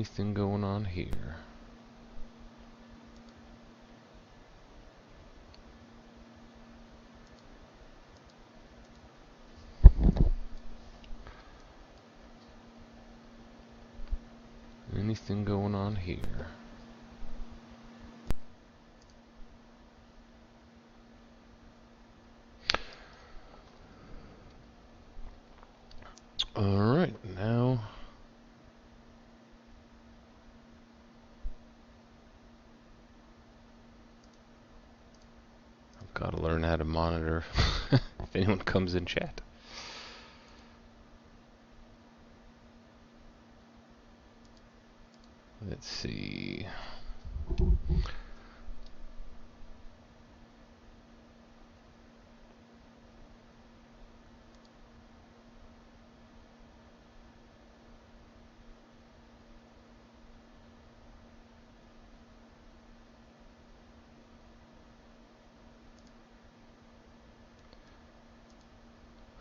Anything going on here? Anything going on here? Alright, now I've got to learn how to monitor if anyone comes in chat. Let's see.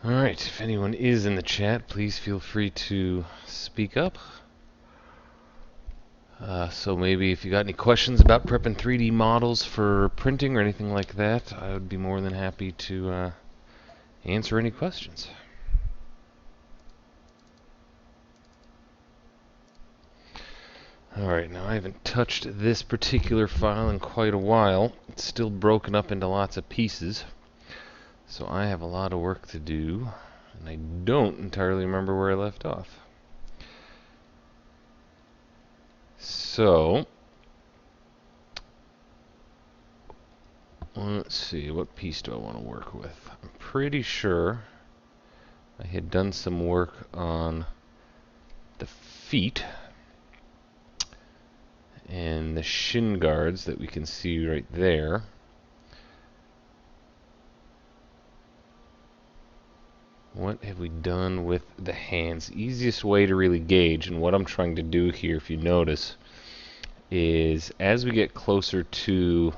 Alright, if anyone is in the chat, please feel free to speak up. So maybe if you got any questions about prepping 3D models for printing or anything like that, I would be more than happy to answer any questions. Alright, now I haven't touched this particular file in quite a while. It's still broken up into lots of pieces. So I have a lot of work to do, and I don't entirely remember where I left off. So, let's see, what piece do I want to work with? I'm pretty sure I had done some work on the feet and the shin guards that we can see right there. What have we done with the hands? Easiest way to really gauge, and what I'm trying to do here, if you notice, is as we get closer to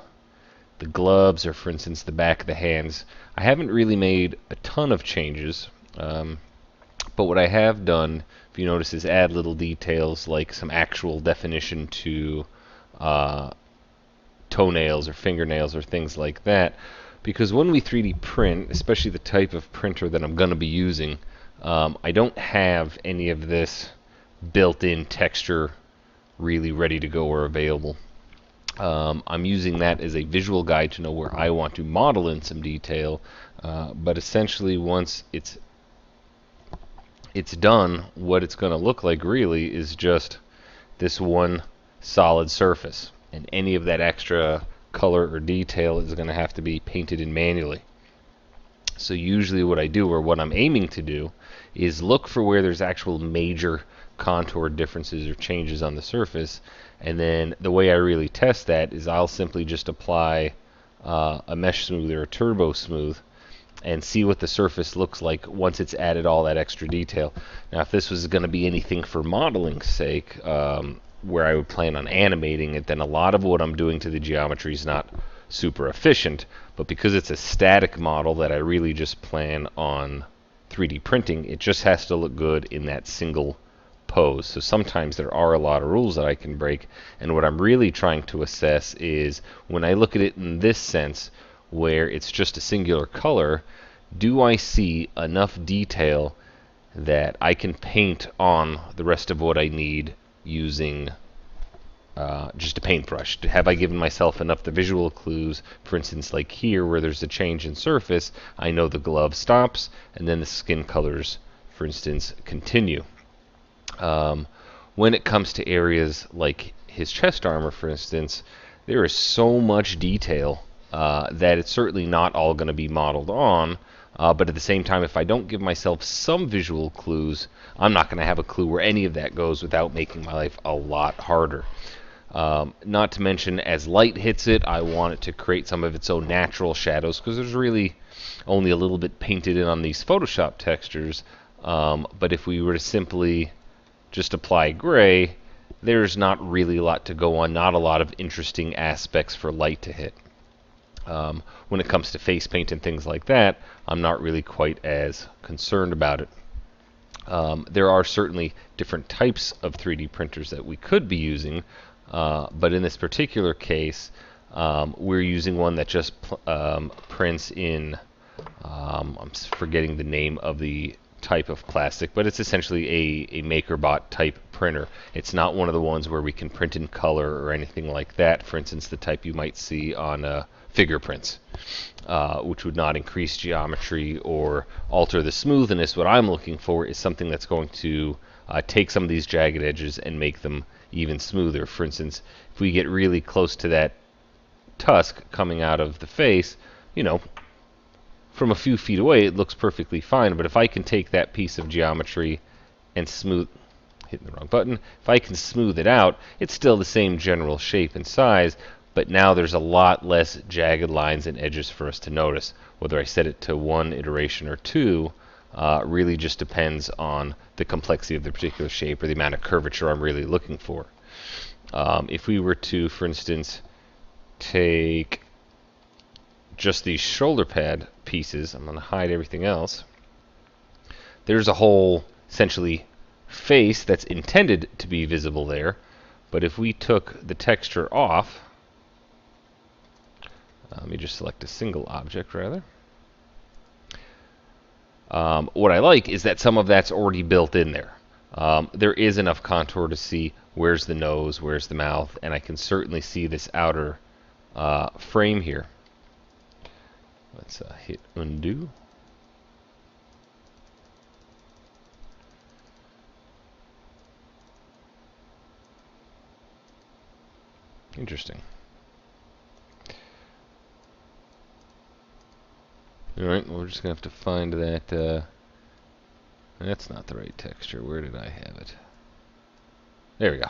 the gloves, or for instance the back of the hands, I haven't really made a ton of changes, but what I have done, if you notice, is add little details like some actual definition to toenails or fingernails or things like that. Because when we 3D print, especially the type of printer that I'm going to be using, I don't have any of this built-in texture really ready to go or available. I'm using that as a visual guide to know where I want to model in some detail, but essentially once it's done, what it's going to look like really is just this one solid surface, and any of that extra color or detail is going to have to be painted in manually. So usually what I do, or what I'm aiming to do, is look for where there's actual major contour differences or changes on the surface, and then the way I really test that is I'll simply just apply a mesh smooth or a turbo smooth and see what the surface looks like once it's added all that extra detail. Now if this was going to be anything for modeling's sake, where I would plan on animating it, then a lot of what I'm doing to the geometry is not super efficient, but because it's a static model that I really just plan on 3D printing, it just has to look good in that single pose. So sometimes there are a lot of rules that I can break, and what I'm really trying to assess is when I look at it in this sense, where it's just a singular color, do I see enough detail that I can paint on the rest of what I need using just a paintbrush? Have I given myself enough the visual clues? For instance, like here where there's a change in surface, I know the glove stops and then the skin colors, for instance, continue. When it comes to areas like his chest armor, for instance, there is so much detail that it's certainly not all going to be modeled on. But at the same time, if I don't give myself some visual clues, I'm not going to have a clue where any of that goes without making my life a lot harder. Not to mention, as light hits it, I want it to create some of its own natural shadows, because there's really only a little bit painted in on these Photoshop textures. But if we were to simply just apply gray, there's not really a lot to go on, not a lot of interesting aspects for light to hit. When it comes to face paint and things like that, I'm not really quite as concerned about it. There are certainly different types of 3D printers that we could be using, but in this particular case, we're using one that just prints in, I'm forgetting the name of the type of plastic, but it's essentially a MakerBot type printer. It's not one of the ones where we can print in color or anything like that. For instance, the type you might see on figure prints, which would not increase geometry or alter the smoothness. What I'm looking for is something that's going to take some of these jagged edges and make them even smoother. For instance, if we get really close to that tusk coming out of the face, you know, from a few feet away it looks perfectly fine, but if I can take that piece of geometry and hitting the wrong button, if I can smooth it out, it's still the same general shape and size, but now there's a lot less jagged lines and edges for us to notice. Whether I set it to 1 iteration or 2 really just depends on the complexity of the particular shape or the amount of curvature I'm really looking for. If we were to, for instance, take just these shoulder pad pieces, I'm going to hide everything else. There's a whole, essentially, face that's intended to be visible there, but if we took the texture off, let me just select a single object rather. What I like is that some of that's already built in there. There is enough contour to see where's the nose, where's the mouth, and I can certainly see this outer frame here. Let's hit undo. Interesting. Alright, well, we're just going to have to find that. That's not the right texture. Where did I have it? There we go.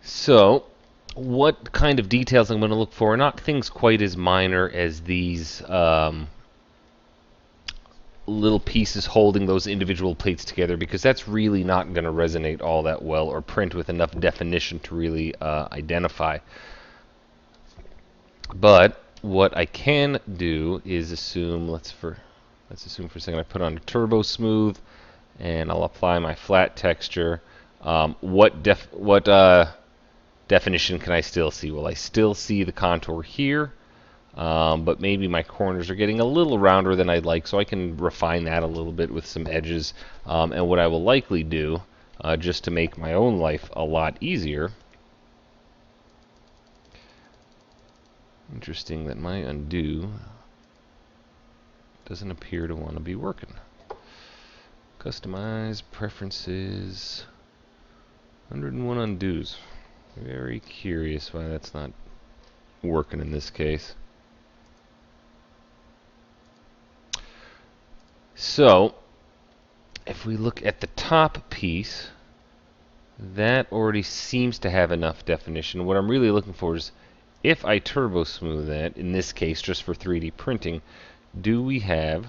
So, what kind of details I'm going to look for? Not things quite as minor as these little pieces holding those individual plates together, because that's really not going to resonate all that well or print with enough definition to really identify. But what I can do is assume, let's assume for a second I put on a turbo smooth, and I'll apply my flat texture. What definition can I still see? Well, I still see the contour here, but maybe my corners are getting a little rounder than I'd like, so I can refine that a little bit with some edges. And what I will likely do, just to make my own life a lot easier, interesting that my undo doesn't appear to want to be working. Customize preferences, 101 undos. Very curious why that's not working in this case. So, if we look at the top piece, that already seems to have enough definition. What I'm really looking for is, if I turbo smooth that, in this case just for 3D printing, do we have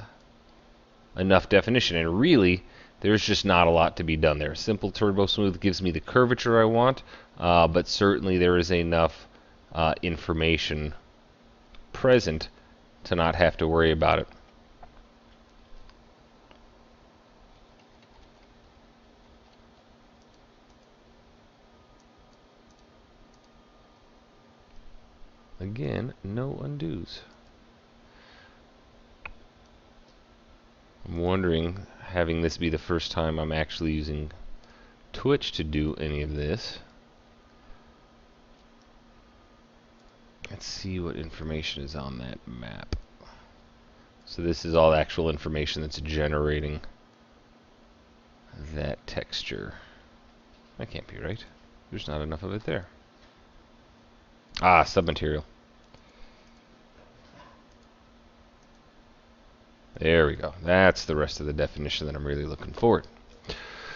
enough definition? And really, there's just not a lot to be done there. Simple turbo smooth gives me the curvature I want, but certainly there is enough information present to not have to worry about it. Again, no undos. I'm wondering, having this be the first time I'm actually using Twitch to do any of this. Let's see what information is on that map. So this is all actual information that's generating that texture. That can't be right. There's not enough of it there. Ah, submaterial. There we go. That's the rest of the definition that I'm really looking for.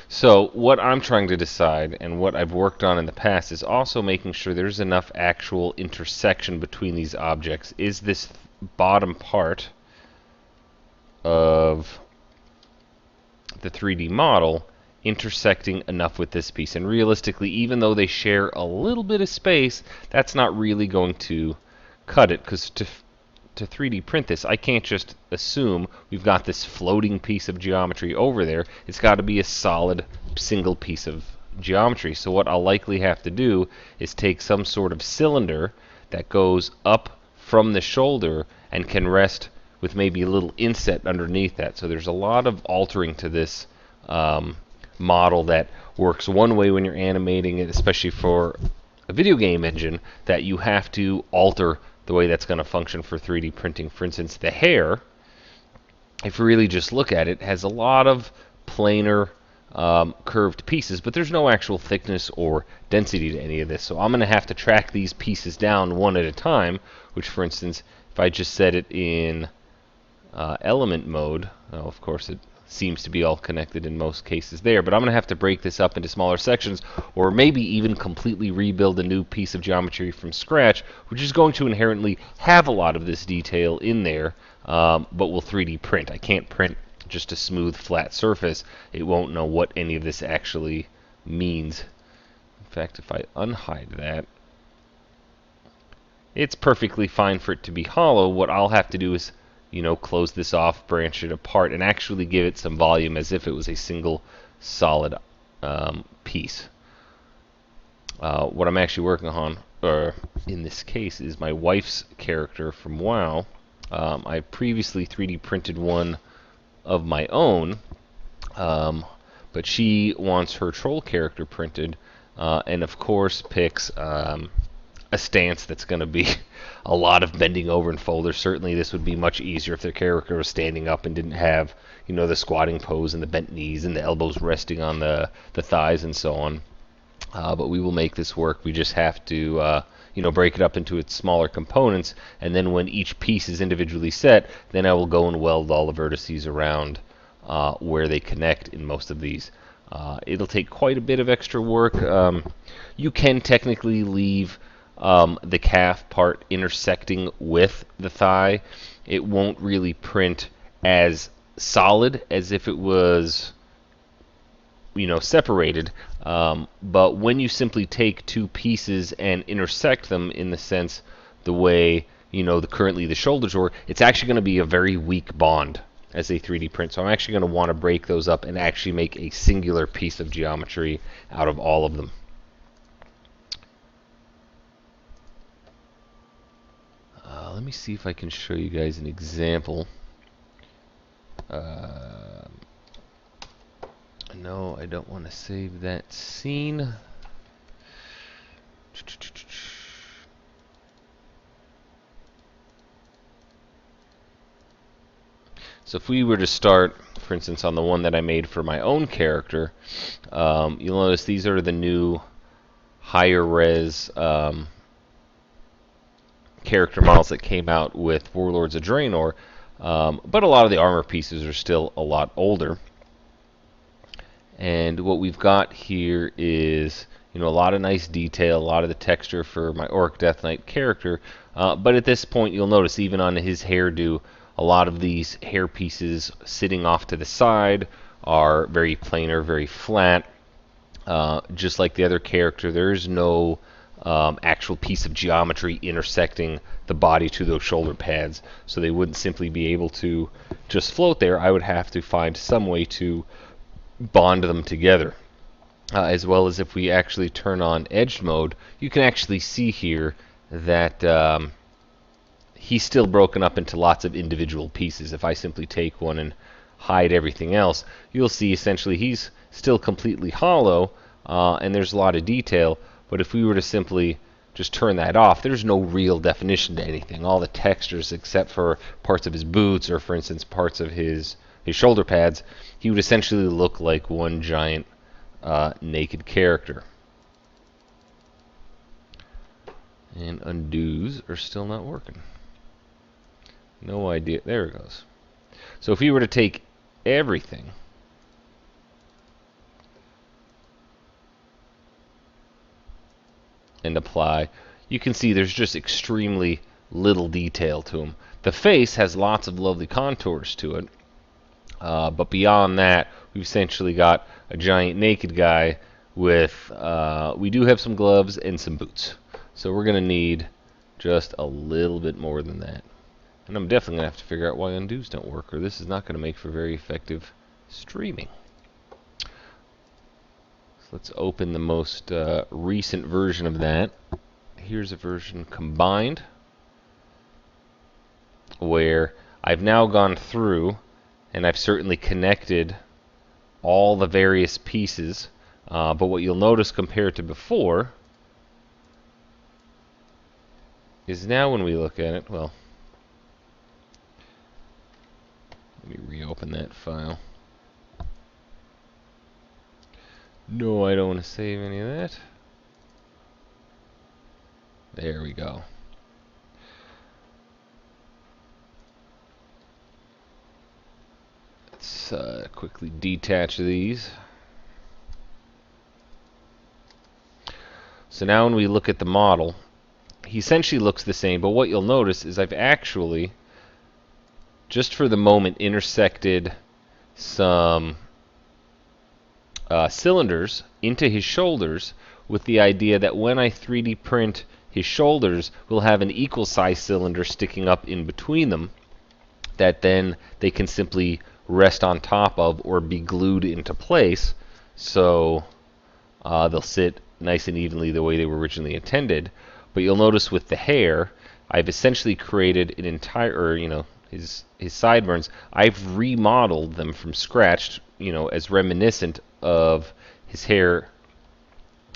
So what I'm trying to decide, and what I've worked on in the past, is also making sure there's enough actual intersection between these objects. Is this bottom part of the 3D model intersecting enough with this piece? And realistically, even though they share a little bit of space, that's not really going to cut it, because to 3D print this, I can't just assume we've got this floating piece of geometry over there. It's got to be a solid single piece of geometry. So what I'll likely have to do is take some sort of cylinder that goes up from the shoulder and can rest with maybe a little inset underneath that. So there's a lot of altering to this model that works one way when you're animating it, especially for a video game engine, that you have to alter the way that's going to function for 3D printing. For instance, the hair, if you really just look at it, has a lot of planar curved pieces, but there's no actual thickness or density to any of this. So I'm going to have to track these pieces down one at a time, which, for instance, if I just set it in element mode, of course it seems to be all connected in most cases there, but I'm going to have to break this up into smaller sections, or maybe even completely rebuild a new piece of geometry from scratch, which is going to inherently have a lot of this detail in there, but will 3D print. I can't print just a smooth flat surface. It won't know what any of this actually means. In fact, if I unhide that, it's perfectly fine for it to be hollow. What I'll have to do is, close this off, branch it apart, and actually give it some volume as if it was a single solid piece. What I'm actually working on, or in this case, is my wife's character from WoW. I previously 3D printed one of my own, but she wants her troll character printed, and of course picks a stance that's going to be a lot of bending over and folders. Certainly this would be much easier if their character was standing up and didn't have, the squatting pose and the bent knees and the elbows resting on the thighs and so on. But we will make this work. We just have to break it up into its smaller components, and then when each piece is individually set, then I will go and weld all the vertices around where they connect in most of these. It'll take quite a bit of extra work. You can technically leave the calf part intersecting with the thigh. It won't really print as solid as if it was separated, but when you simply take two pieces and intersect them in the sense the way currently the shoulders were, it's actually going to be a very weak bond as a 3D print. So I'm actually going to want to break those up and actually make a singular piece of geometry out of all of them. Let me see if I can show you guys an example. No, I don't want to save that scene. So if we were to start, for instance, on the one that I made for my own character, you'll notice these are the new higher res character models that came out with Warlords of Draenor, but a lot of the armor pieces are still a lot older. And what we've got here is, a lot of nice detail, a lot of the texture for my Orc Death Knight character. But at this point, you'll notice even on his hairdo, a lot of these hair pieces sitting off to the side are very planar, very flat. Just like the other character, there's no actual piece of geometry intersecting the body to those shoulder pads, so they wouldn't simply be able to just float there. I would have to find some way to bond them together. As well as if we actually turn on edge mode, you can actually see here that he's still broken up into lots of individual pieces. If I simply take one and hide everything else, you'll see essentially he's still completely hollow, and there's a lot of detail. But if we were to simply just turn that off, there's no real definition to anything. All the textures, except for parts of his boots or, for instance, parts of his shoulder pads, he would essentially look like one giant naked character. And undos are still not working. No idea. There it goes. So if we were to take everything and apply, you can see there's just extremely little detail to him. The face has lots of lovely contours to it, but beyond that, we've essentially got a giant naked guy with, we do have some gloves and some boots. So we're going to need just a little bit more than that. And I'm definitely going to have to figure out why undos don't work, or this is not going to make for very effective streaming. So let's open the most recent version of that. Here's a version combined, where I've now gone through and I've certainly connected all the various pieces. But what you'll notice compared to before is now when we look at it, well, let me reopen that file. No, I don't want to save any of that. There we go. Let's quickly detach these. So now when we look at the model, he essentially looks the same, but what you'll notice is I've actually, just for the moment, intersected some cylinders into his shoulders with the idea that when I 3D print his shoulders, we'll have an equal size cylinder sticking up in between them that then they can simply rest on top of or be glued into place, so they'll sit nice and evenly the way they were originally intended. But you'll notice with the hair, I've essentially created an entire, his sideburns, I've remodeled them from scratch, as reminiscent of his hair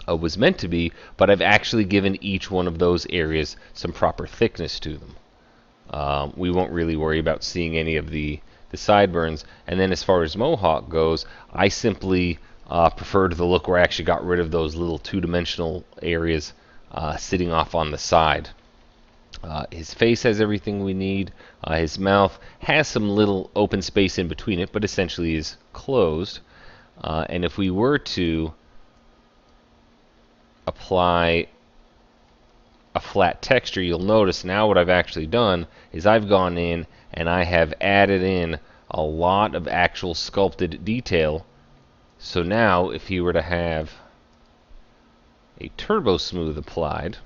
was meant to be, but I've actually given each one of those areas some proper thickness to them. We won't really worry about seeing any of the sideburns. And then as far as Mohawk goes, I simply preferred the look where I actually got rid of those little two-dimensional areas sitting off on the side. His face has everything we need. His mouth has some little open space in between it, but essentially is closed. And if we were to apply a flat texture, you'll notice now what I've actually done is I've gone in and I have added in a lot of actual sculpted detail. So now if he were to have a turbo smooth applied,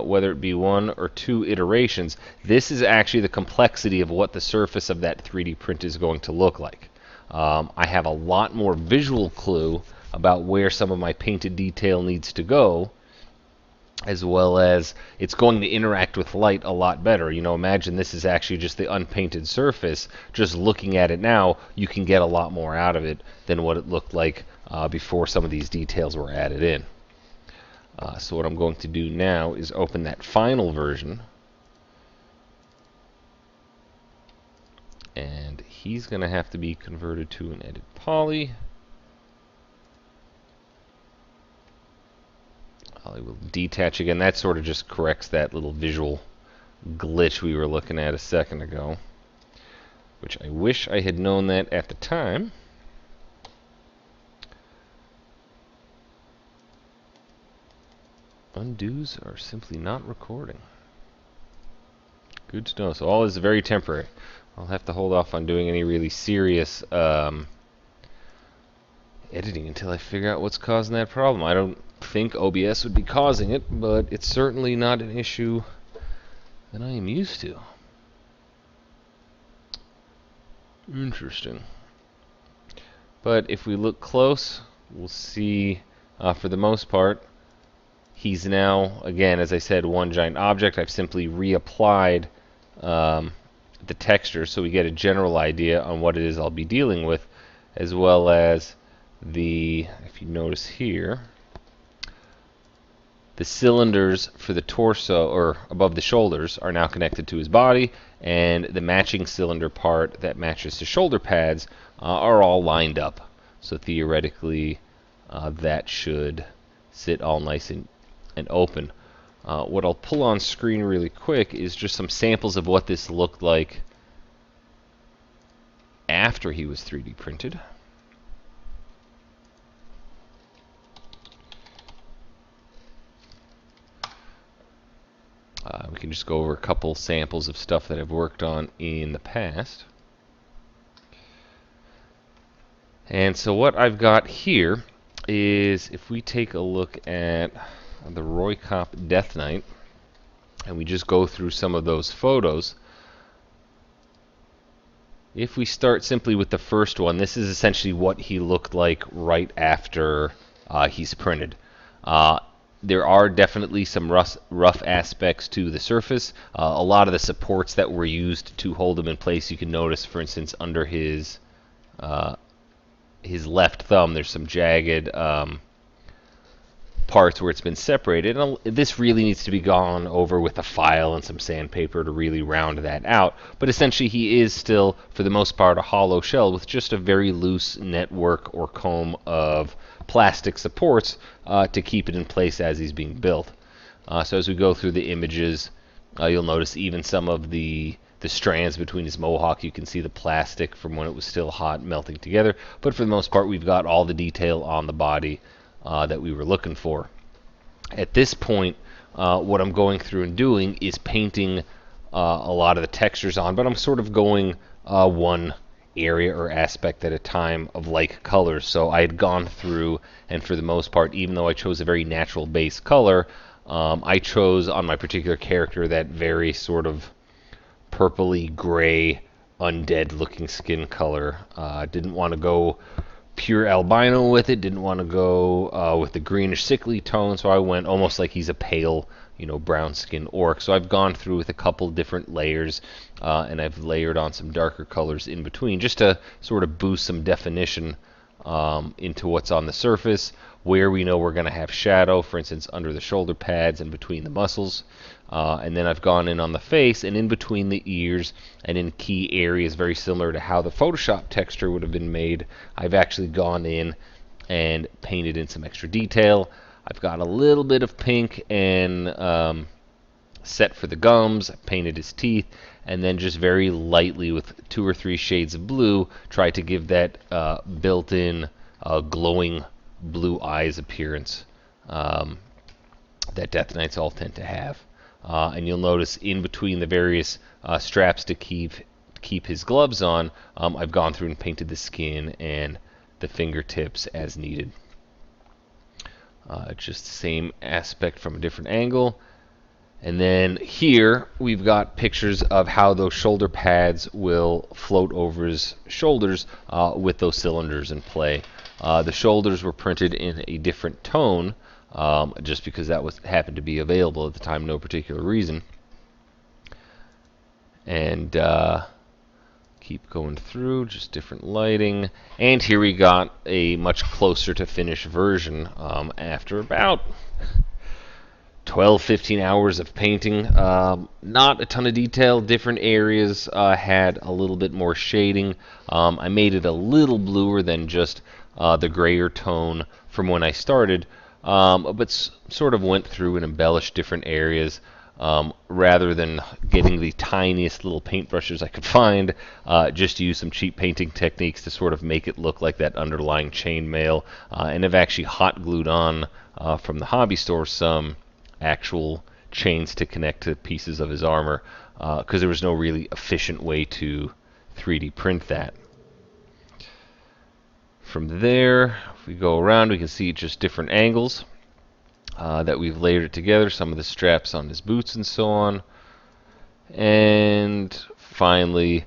whether it be one or two iterations, this is actually the complexity of what the surface of that 3D print is going to look like. I have a lot more visual clue about where some of my painted detail needs to go, as well as it's going to interact with light a lot better. Imagine this is actually just the unpainted surface. Just looking at it now, you can get a lot more out of it than what it looked like before some of these details were added in. So what I'm going to do now is open that final version, and he's going to have to be converted to an edit poly. I will detach again. That sort of just corrects that little visual glitch we were looking at a second ago, which I wish I had known that at the time. Undos are simply not recording. Good to know. So all is very temporary. I'll have to hold off on doing any really serious editing until I figure out what's causing that problem. I don't think OBS would be causing it, but it's certainly not an issue that I am used to. Interesting. But if we look close, we'll see for the most part he's now, again, as I said, one giant object. I've simply reapplied the texture so we get a general idea on what it is I'll be dealing with, as well as if you notice here, the cylinders for the torso, or above the shoulders, are now connected to his body, and the matching cylinder part that matches the shoulder pads are all lined up. So theoretically, that should sit all nice and open. What I'll pull on screen really quick is just some samples of what this looked like after he was 3D printed. We can just go over a couple samples of stuff that I've worked on in the past. And so what I've got here is, if we take a look at the Roy Kopp Death Knight, and we just go through some of those photos, If we start simply with the first one, this is essentially what he looked like right after he's printed. Uh, there are definitely some rough aspects to the surface. A lot of the supports that were used to hold him in place, you can notice, for instance, under his left thumb, there's some jagged parts where it's been separated. And this really needs to be gone over with a file and some sandpaper to really round that out. But essentially, he is still, for the most part, a hollow shell with just a very loose network or comb of plastic supports to keep it in place as he's being built. So as we go through the images, you'll notice even some of the strands between his mohawk, you can see the plastic from when it was still hot melting together. But for the most part, we've got all the detail on the body that we were looking for. At this point, what I'm going through and doing is painting a lot of the textures on, but I'm sort of going one area or aspect at a time of like colors. So I had gone through, and for the most part, even though I chose a very natural base color, I chose on my particular character that very sort of purpley gray undead looking skin color. Didn't want to go pure albino with it, didn't want to go with the greenish sickly tone, so I went almost like he's a pale, brown skin orc. So I've gone through with a couple different layers, and I've layered on some darker colors in between just to sort of boost some definition into what's on the surface, where we know we're going to have shadow, for instance, under the shoulder pads and between the muscles. And then I've gone in on the face and in between the ears and in key areas very similar to how the Photoshop texture would have been made. I've actually gone in and painted in some extra detail. I've got a little bit of pink and set for the gums. I painted his teeth, and then just very lightly with 2 or 3 shades of blue, tried to give that built-in glowing blue eyes appearance that Death Knights all tend to have. And you'll notice in between the various straps to keep his gloves on, I've gone through and painted the skin and the fingertips as needed. Just the same aspect from a different angle. And then here we've got pictures of how those shoulder pads will float over his shoulders with those cylinders in play. The shoulders were printed in a different tone, just because that happened to be available at the time, no particular reason. And keep going through, just different lighting. And here we got a much closer to finish version after about 12-15 hours of painting. Not a ton of detail. Different areas had a little bit more shading. I made it a little bluer than just the grayer tone from when I started, but sort of went through and embellished different areas. Rather than getting the tiniest little paintbrushes I could find, just use some cheap painting techniques to sort of make it look like that underlying chainmail, and have actually hot glued on from the hobby store some actual chains to connect to pieces of his armor, because there was no really efficient way to 3D print that. From there, if we go around, we can see just different angles that we've layered it together, some of the straps on his boots and so on. And finally,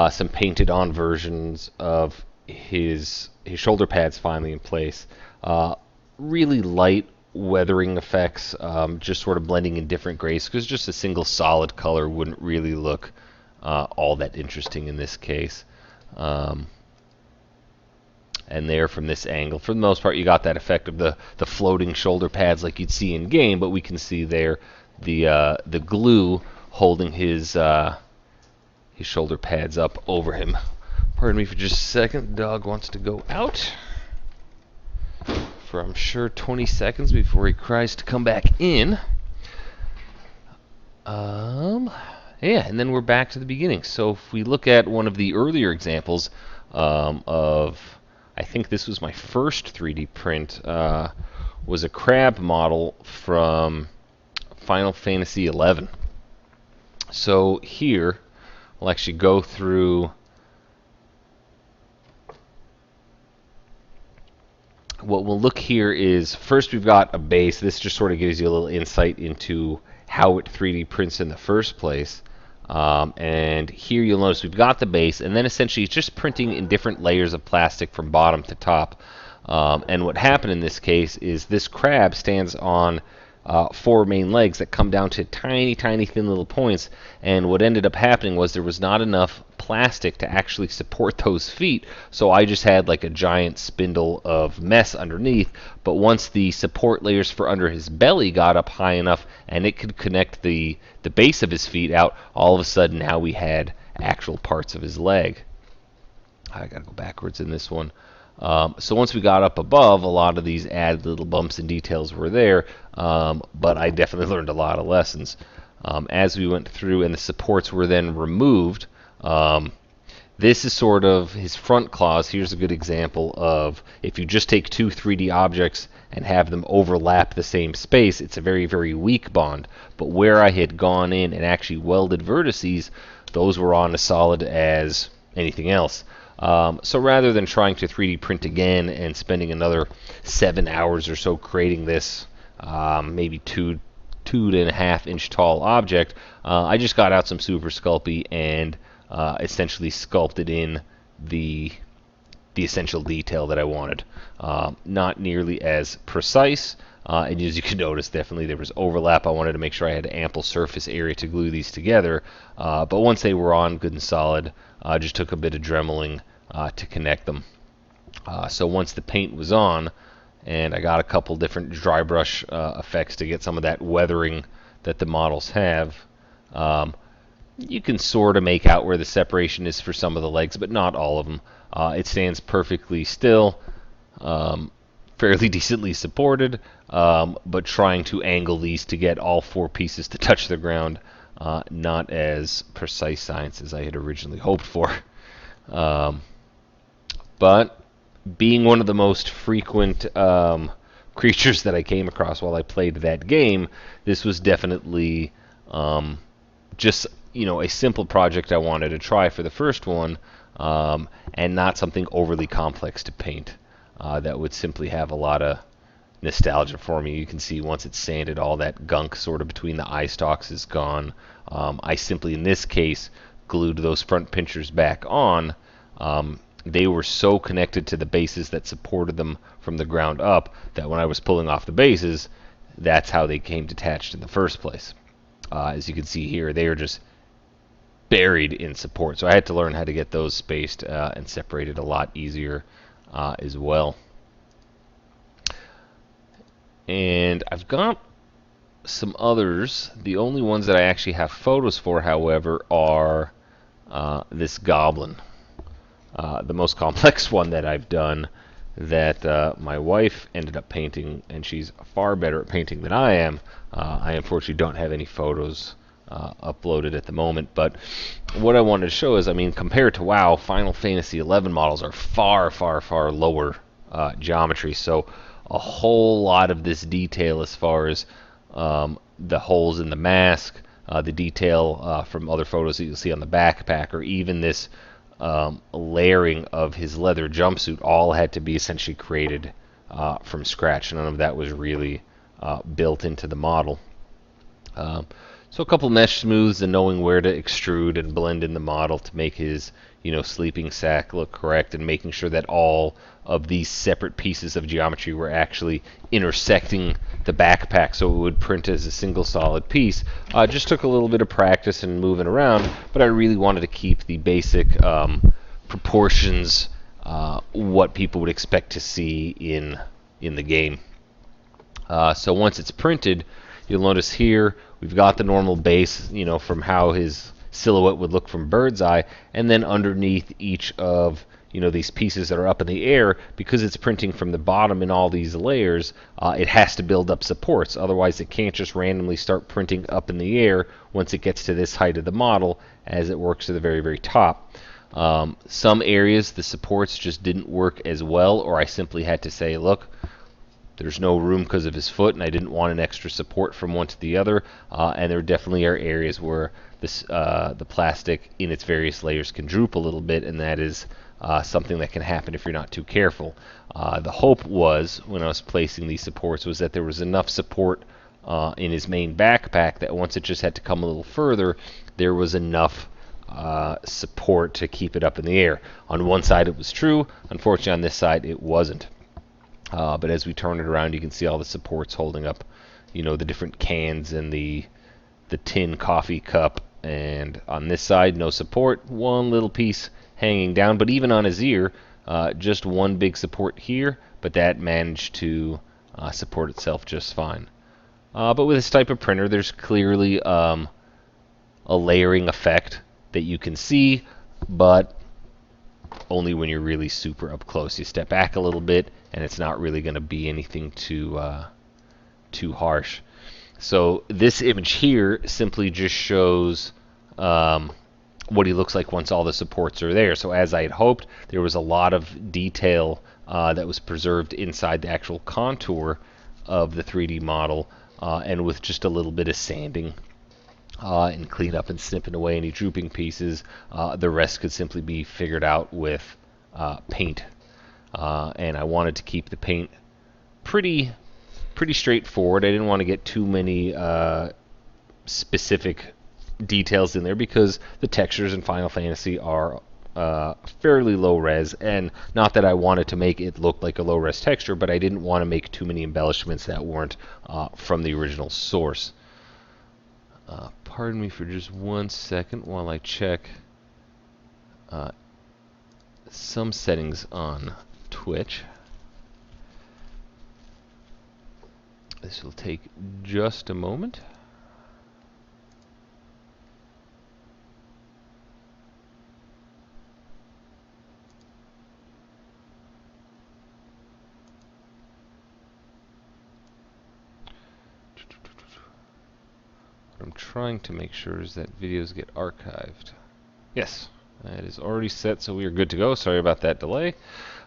some painted on versions of his shoulder pads finally in place. Really light weathering effects, just sort of blending in different grays, because just a single solid color wouldn't really look all that interesting in this case. And there from this angle, for the most part, you got that effect of the floating shoulder pads like you'd see in game, but we can see there the glue holding his shoulder pads up over him. Pardon me for just a second. The dog wants to go out for, I'm sure, 20 seconds before he cries to come back in. Yeah, and then we're back to the beginning. So if we look at one of the earlier examples of, I think this was my first 3D print, was a crab model from Final Fantasy XI. So here, I'll actually go through what we'll look here is, first we've got a base. This just sort of gives you a little insight into how it 3D prints in the first place. And here you'll notice we've got the base, and then essentially it's just printing in different layers of plastic from bottom to top. And what happened in this case is this crab stands on 4 main legs that come down to tiny, tiny, thin little points. And what ended up happening was there was not enough plastic to actually support those feet, so I just had like a giant spindle of mess underneath. But once the support layers for under his belly got up high enough and it could connect the base of his feet out, all of a sudden now we had actual parts of his leg. I gotta go backwards in this one. So once we got up above, a lot of these added little bumps and details were there, but I definitely learned a lot of lessons. As we went through and the supports were then removed, this is sort of his front claws. Here's a good example of if you just take two 3D objects and have them overlap the same space, it's a very, very weak bond. But where I had gone in and actually welded vertices, those were on as solid as anything else. So rather than trying to 3D print again and spending another 7 hours or so creating this maybe 2.5 inch tall object, I just got out some Super Sculpey and essentially sculpted in the essential detail that I wanted. Not nearly as precise, and as you can notice, definitely there was overlap. I wanted to make sure I had ample surface area to glue these together, but once they were on good and solid, I just took a bit of dremeling to connect them. So once the paint was on, and I got a couple different dry brush effects to get some of that weathering that the models have, you can sort of make out where the separation is for some of the legs, but not all of them. It stands perfectly still, fairly decently supported, but trying to angle these to get all 4 pieces to touch the ground, not as precise science as I had originally hoped for. But being one of the most frequent creatures that I came across while I played that game, this was definitely just a simple project I wanted to try for the first one, and not something overly complex to paint that would simply have a lot of nostalgia for me. You can see once it's sanded, all that gunk sort of between the eye stalks is gone. I simply, in this case, glued those front pinchers back on. They were so connected to the bases that supported them from the ground up that when I was pulling off the bases, that's how they came detached in the first place. As you can see here, they are just buried in support. So I had to learn how to get those spaced and separated a lot easier as well. And I've got some others. The only ones that I actually have photos for, however, are this goblin. The most complex one that I've done that my wife ended up painting, and she's far better at painting than I am. I unfortunately don't have any photos uploaded at the moment, but what I wanted to show is, I mean, compared to WoW, Final Fantasy XI models are far, far, far lower geometry, so a whole lot of this detail as far as the holes in the mask, the detail from other photos that you'll see on the backpack, or even this layering of his leather jumpsuit, all had to be essentially created from scratch. None of that was really built into the model. So a couple mesh smooths and knowing where to extrude and blend in the model to make his sleeping sack look correct, and making sure that all of these separate pieces of geometry were actually intersecting the backpack so it would print as a single solid piece. Just took a little bit of practice and moving around, but I really wanted to keep the basic proportions what people would expect to see in the game. So once it's printed, you'll notice here we've got the normal base, from how his silhouette would look from bird's eye, and then underneath each of these pieces that are up in the air, because it's printing from the bottom in all these layers, it has to build up supports. Otherwise, it can't just randomly start printing up in the air once it gets to this height of the model, as it works to the very, very top. Some areas the supports just didn't work as well, or I simply had to say, look, there's no room because of his foot, and I didn't want an extra support from one to the other. And there definitely are areas where the plastic in its various layers can droop a little bit, and that is something that can happen if you're not too careful. The hope was, when I was placing these supports, was that there was enough support in his main backpack that once it just had to come a little further, there was enough support to keep it up in the air. On one side it was true, unfortunately on this side it wasn't. But as we turn it around, you can see all the supports holding up, the different cans and the tin coffee cup. And on this side, no support, one little piece hanging down. But even on his ear, just one big support here, but that managed to support itself just fine. But with this type of printer, there's clearly a layering effect that you can see, but only when you're really super up close. You step back a little bit, and it's not really going to be anything too harsh. So this image here simply just shows what he looks like once all the supports are there. So as I had hoped, there was a lot of detail that was preserved inside the actual contour of the 3D model, and with just a little bit of sanding and clean up and snipping away any drooping pieces, the rest could simply be figured out with paint. And I wanted to keep the paint pretty straightforward. I didn't want to get too many specific details in there because the textures in Final Fantasy are fairly low res, and not that I wanted to make it look like a low res texture, but I didn't want to make too many embellishments that weren't from the original source. Pardon me for just 1 second while I check some settings on Twitch. This will take just a moment. What I'm trying to make sure is that videos get archived. Yes, that is already set, so we are good to go. Sorry about that delay.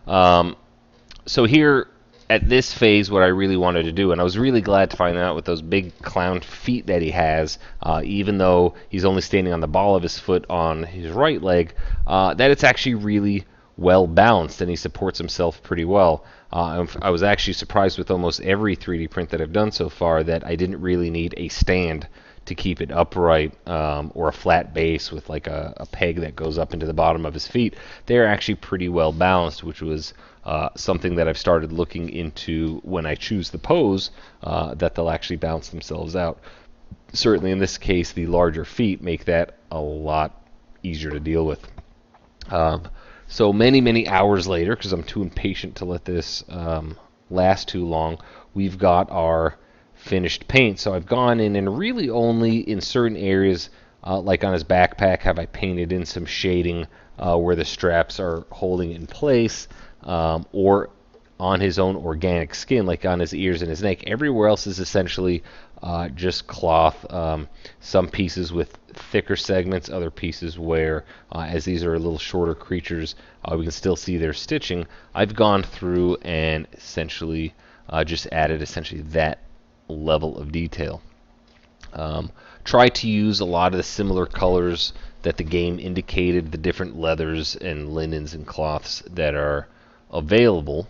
So here at this phase, what I really wanted to do, and I was really glad to find out with those big clown feet that he has, even though he's only standing on the ball of his foot on his right leg, that it's actually really well balanced and he supports himself pretty well. I was actually surprised with almost every 3D print that I've done so far that I didn't really need a stand to keep it upright, or a flat base with like a peg that goes up into the bottom of his feet. They're actually pretty well balanced, which was something that I've started looking into when I choose the pose, that they'll actually balance themselves out. Certainly in this case, the larger feet make that a lot easier to deal with. So many hours later, because I'm too impatient to let this last too long, we've got our finished paint. So I've gone in and really only in certain areas, like on his backpack, have I painted in some shading where the straps are holding it in place, or on his own organic skin, like on his ears and his neck. Everywhere else is essentially just cloth. Some pieces with thicker segments, other pieces where, as these are a little shorter creatures, we can still see their stitching. I've gone through and essentially just added essentially that level of detail. Try to use a lot of the similar colors that the game indicated, the different leathers and linens and cloths that are available,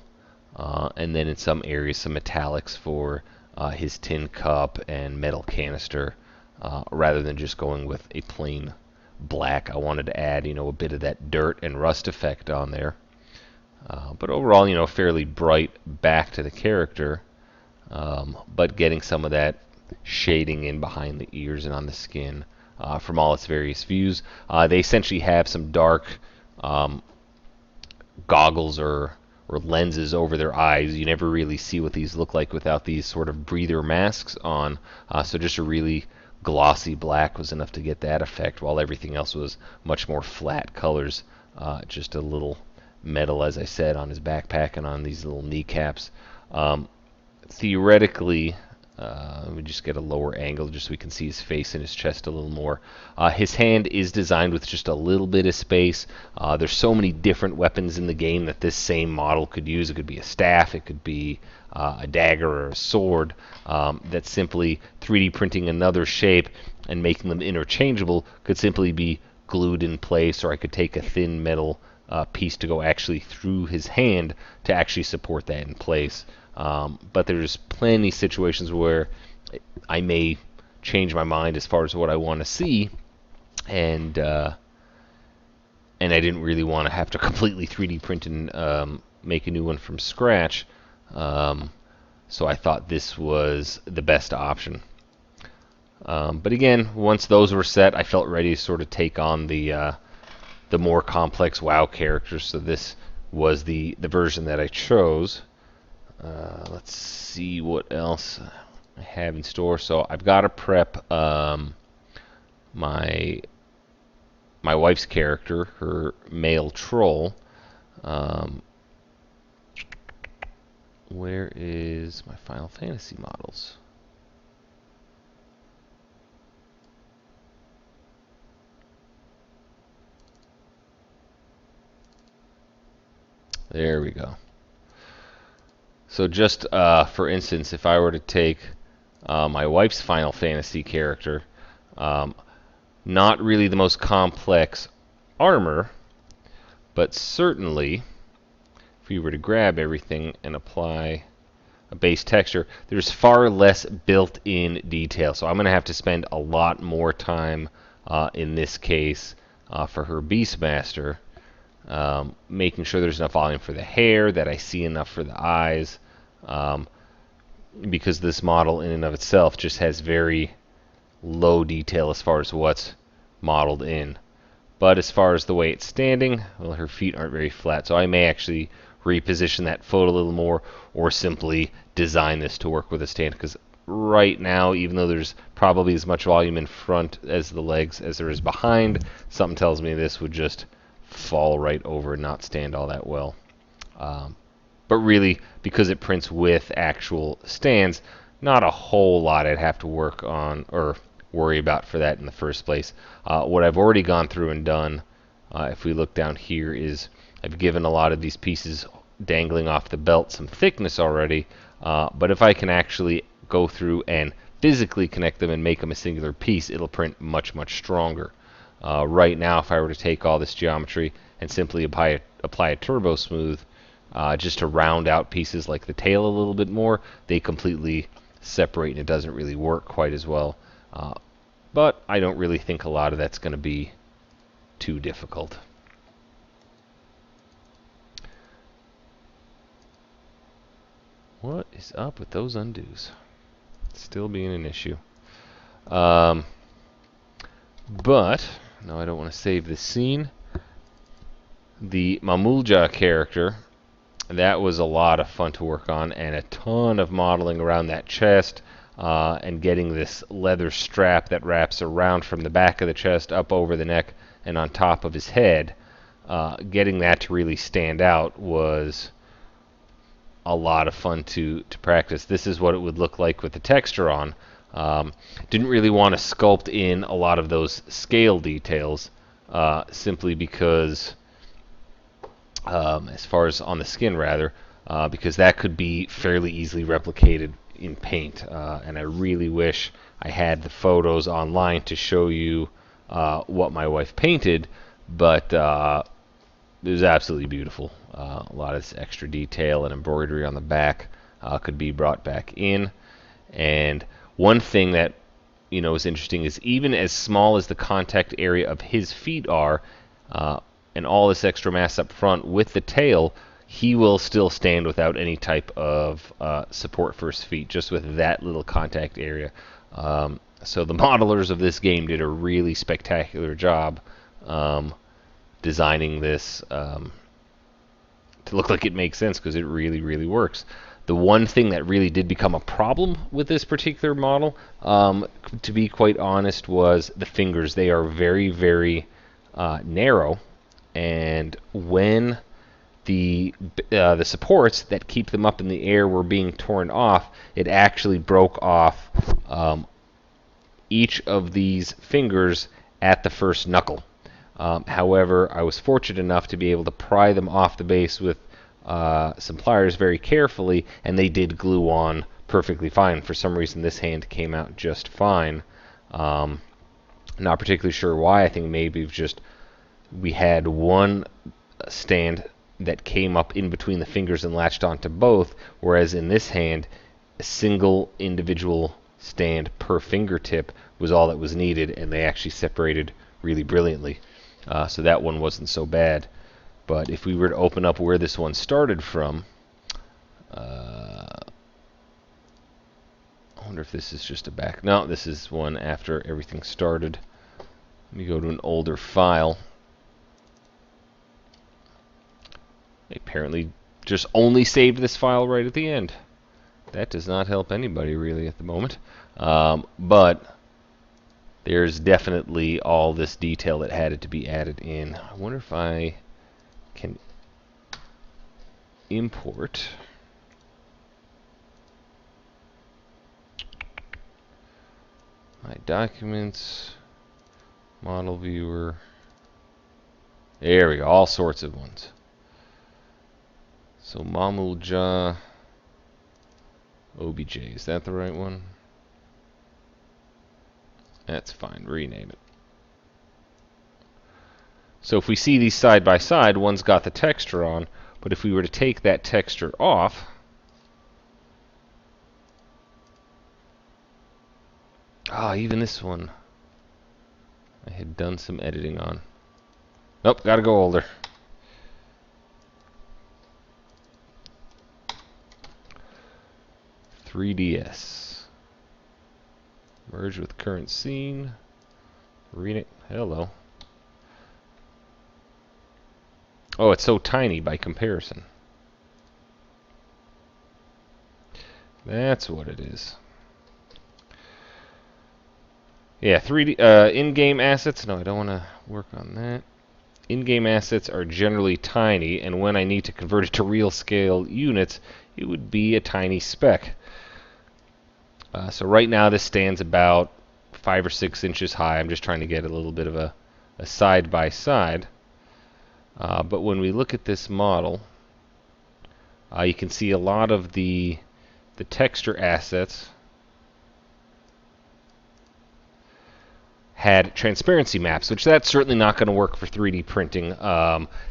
and then in some areas some metallics for his tin cup and metal canister, rather than just going with a plain black. I wanted to add a bit of that dirt and rust effect on there, but overall fairly bright back to the character, but getting some of that shading in behind the ears and on the skin from all its various views. They essentially have some dark goggles or lenses over their eyes. You never really see what these look like without these sort of breather masks on, so just a really glossy black was enough to get that effect, while everything else was much more flat colors. Just a little metal, as I said, on his backpack and on these little kneecaps. Theoretically, let me just get a lower angle just so we can see his face and his chest a little more. His hand is designed with just a little bit of space. There's so many different weapons in the game that this same model could use. It could be a staff, it could be a dagger or a sword, that simply 3D printing another shape and making them interchangeable could simply be glued in place, or I could take a thin metal piece to go actually through his hand to actually support that in place. But there's plenty of situations where I may change my mind as far as what I want to see, and I didn't really want to have to completely 3D print and make a new one from scratch. So I thought this was the best option. But again, once those were set, I felt ready to sort of take on the more complex WoW characters. So this was the version that I chose. Let's see what else I have in store. So I've got to prep my wife's character, her male troll. Where is my Final Fantasy models? There we go. So just for instance, if I were to take my wife's Final Fantasy character, not really the most complex armor, but certainly if we were to grab everything and apply a base texture, there's far less built-in detail. So I'm going to have to spend a lot more time in this case for her Beastmaster, making sure there's enough volume for the hair, that I see enough for the eyes, because this model in and of itself just has very low detail as far as what's modeled in. But as far as the way it's standing, well, her feet aren't very flat, so I may actually reposition that foot a little more, or simply design this to work with a stand, because right now, even though there's probably as much volume in front as the legs as there is behind, something tells me this would just fall right over and not stand all that well. But really, because it prints with actual stands, not a whole lot I'd have to work on or worry about for that in the first place. What I've already gone through and done, if we look down here, is I've given a lot of these pieces dangling off the belt some thickness already, but if I can actually go through and physically connect them and make them a singular piece, it'll print much, much stronger. Right now, if I were to take all this geometry and simply apply a turbo smooth just to round out pieces like the tail a little bit more, they completely separate and it doesn't really work quite as well. But I don't really think a lot of that's going to be too difficult. What is up with those undos? Still being an issue. But, no, I don't want to save this scene. The Mamulja character, that was a lot of fun to work on, and a ton of modeling around that chest, and getting this leather strap that wraps around from the back of the chest up over the neck and on top of his head. Getting that to really stand out was a lot of fun to practice. This is what it would look like with the texture on. Didn't really want to sculpt in a lot of those scale details, simply because, as far as on the skin rather, because that could be fairly easily replicated in paint. And I really wish I had the photos online to show you what my wife painted, but it was absolutely beautiful. A lot of this extra detail and embroidery on the back could be brought back in. And one thing that is interesting is even as small as the contact area of his feet are, and all this extra mass up front with the tail, he will still stand without any type of support for his feet, just with that little contact area. So the modelers of this game did a really spectacular job designing this to look like it makes sense, because it really, really works. The one thing that really did become a problem with this particular model, to be quite honest, was the fingers. They are very, very narrow, and when the supports that keep them up in the air were being torn off, it actually broke off each of these fingers at the first knuckle. However, I was fortunate enough to be able to pry them off the base with some pliers very carefully, and they did glue on perfectly fine. For some reason, this hand came out just fine. Not particularly sure why. I think maybe we had one stand that came up in between the fingers and latched onto both, whereas in this hand, a single individual stand per fingertip was all that was needed, and they actually separated really brilliantly. So that one wasn't so bad. But if we were to open up where this one started from, I wonder if this is just a back. No, this is one after everything started. Let me go to an older file. They apparently just only saved this file right at the end. That does not help anybody really at the moment. But there's definitely all this detail that had to be added in. I wonder if I can import my documents, model viewer. There we go, all sorts of ones. So Mamulja OBJ, is that the right one? That's fine, rename it. So if we see these side by side, one's got the texture on, but if we were to take that texture off, even this one I had done some editing on. Nope, gotta go older. .3ds. Merge with current scene. Rename. Hello. Oh, it's so tiny by comparison. That's what it is. Yeah, 3D in-game assets. No, I don't want to work on that. In-game assets are generally tiny, and when I need to convert it to real scale units, it would be a tiny speck. So right now this stands about 5 or 6 inches high. I'm just trying to get a little bit of a side-by-side. But when we look at this model, you can see a lot of the texture assets had transparency maps, which that's certainly not going to work for 3D printing.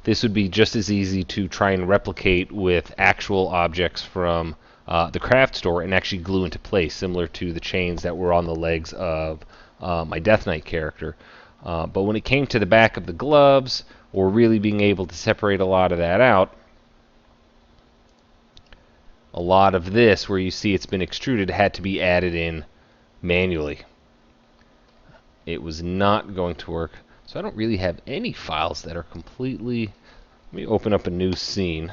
This would be just as easy to try and replicate with actual objects from the craft store and actually glue into place, similar to the chains that were on the legs of my Death Knight character. But when it came to the back of the gloves, or really being able to separate a lot of that out, a lot of this, where you see it's been extruded, had to be added in manually. It was not going to work. So I don't really have any files that are completely... Let me open up a new scene.